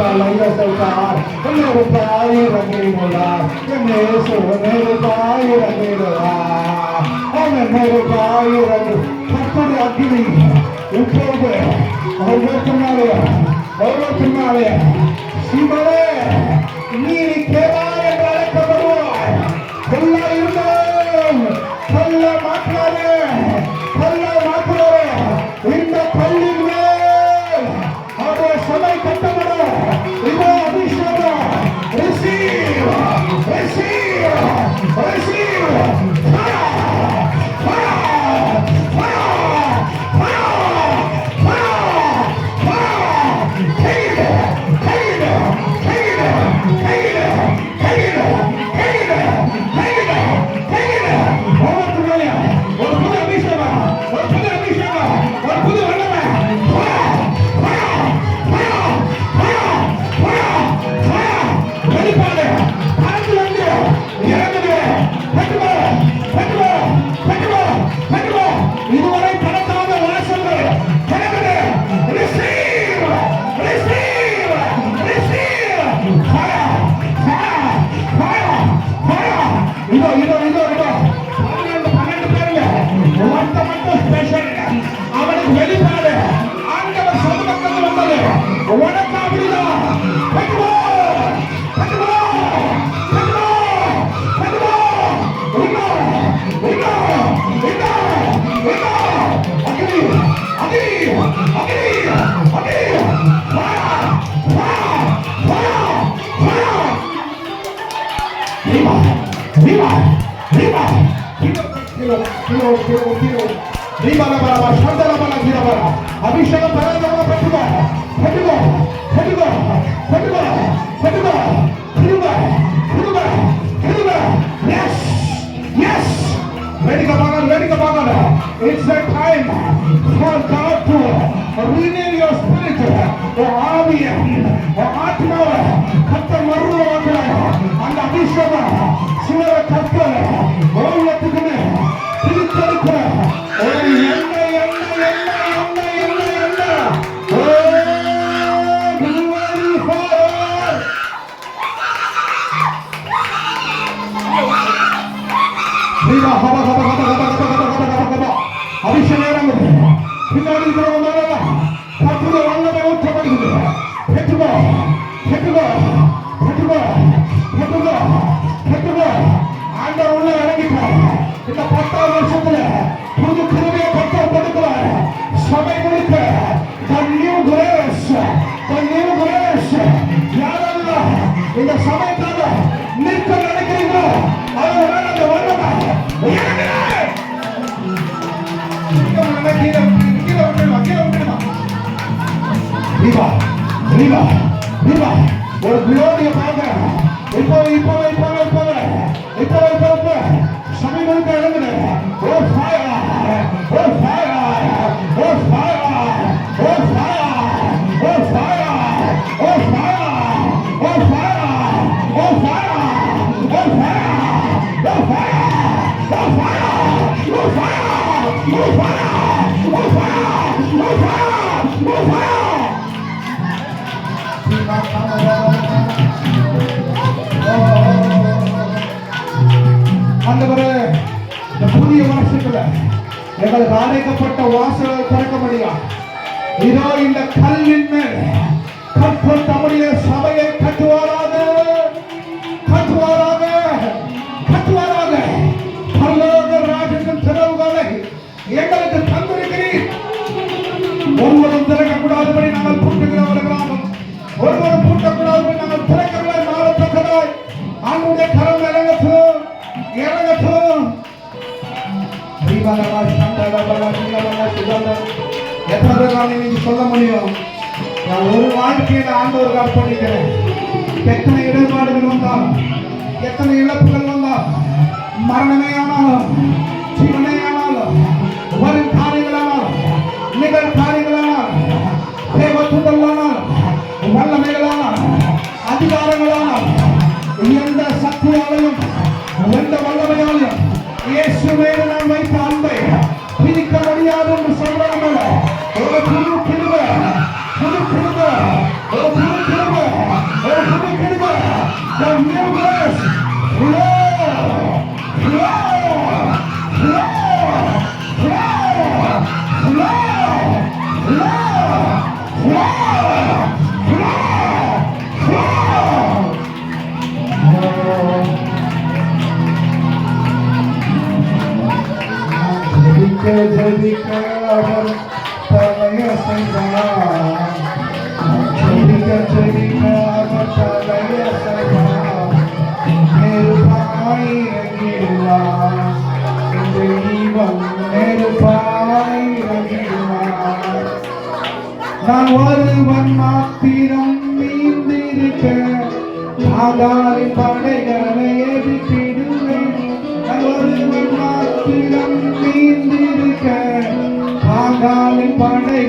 தலைய சொல்வார். நெருப்பாய் இறங்கிடுவார். என் இயேசு நெருப்பாய் இறங்கிடுவார். அவன் நெருப்பாய் இறங்கு கர்த்தருடைய அக்கினி இப்போது அவர்களுக்குனாலே சிவனே நீ கேவா என்று அழைக்கப்படுவாய். கொல்ல இருந்தோம் கொல்ல மாற்றாதே இந்த கல்லின் மேல் அவருடைய சபை கட்டப்படும். இதோ அபிஷேகம். receive அபிஷேகம் பரவாயில்ல It's a time for God to renew your spirit. ஆத்மாவை கர்த்தர் மறுவாக்குறார். அந்த அபிஷேகம் சிலரை கர்த்தர் ஓவியத்துக்குன்னு பிரித்தெடுக்கிற ஒரு எண்ணெய் அபிஷேகம் பின்னாடி இருக்கிறவங்க கர்த்தருடைய வல்லமை ஊற்றப்படுகிறது. ஆண்டவர் உள்ள இறங்கிட்டார். இந்த 10 வருஷத்துல புது கிருபையை கர்த்தர் கொடுக்கிறார். சபை கொடுக்க the new grace. யாரெல்லாம் இந்த சபைக்காக நிற்க நினைக்கிறீங்களோ அவர்கள் அந்த வல்லமை ஒரு குளோரியை பார்க்கிறேன். இப்போ சமீபம் இறங்குது. ஆண்டவரே, இந்த புதிய வருஷத்துல எங்களுக்கு அடைக்கப்பட்ட வாசல்கள் திறக்க முடியும். இதோ இந்த கல்லின் மேல் கர்த்தர் தம்முடைய சபையை கட்டுவாராக. பரலோக ராஜ்யத்தின் திறவுகளை எங்களுக்கு தந்திருக்கிறீர். ஒருவரும் திறக்கக்கூடாதபடி நாங்கள் பூட்டுகிறவர்களாகும். ஒருவரும் பூட்டக்கூடாதபடி நாங்கள் திறக்கிறவர்களாய் மாறத்தக்கதாய் ஆண்டுடைய கரம் இறங்கட்டும். எத்தனை பேர் நீங்க சொல்ல முடியும்? நான் ஒரு வாழ்க்கையில ஆண்டவருக்கு அர்ப்பணிக்கிறேன். எத்தனை இடர்பாடுகள் வந்தாலும், எத்தனை இழப்புகள் வந்தாலும், மரணமே ஆனாலும், ஜீவனே ஆனாலும், வரும் காரியங்களானாலும், நிகழ் காரியங்களானாலும், தேவதூதர்களானாலும், வல்லமைகளானாலும், அதிகாரங்களானாலும், எந்த சக்தியாலையும் எந்த வல்லமையாலையும் இயேசுவே நான் வைத்த அன்பை பிரிக்க முடியாது என்று சொல்றாங்க. ஒரு புது கிருபை, புது கிருபை, ஒரு புது கிருபை, ஒரு புது கிருபை. The new grace, flow, flow, flow, flow, flow, ஜெபிக்க அவர் தலையசைவார், ஜெபிக்க அவர் தலையசைவார், நெருப்பாய் இறங்கிடுவார், இந்த ஈவன் நெருப்பாய் இறங்கிடுவார். நான் ஒருவன் மாத்திரம் நீந்திருக்க ஆதாரி படைகள்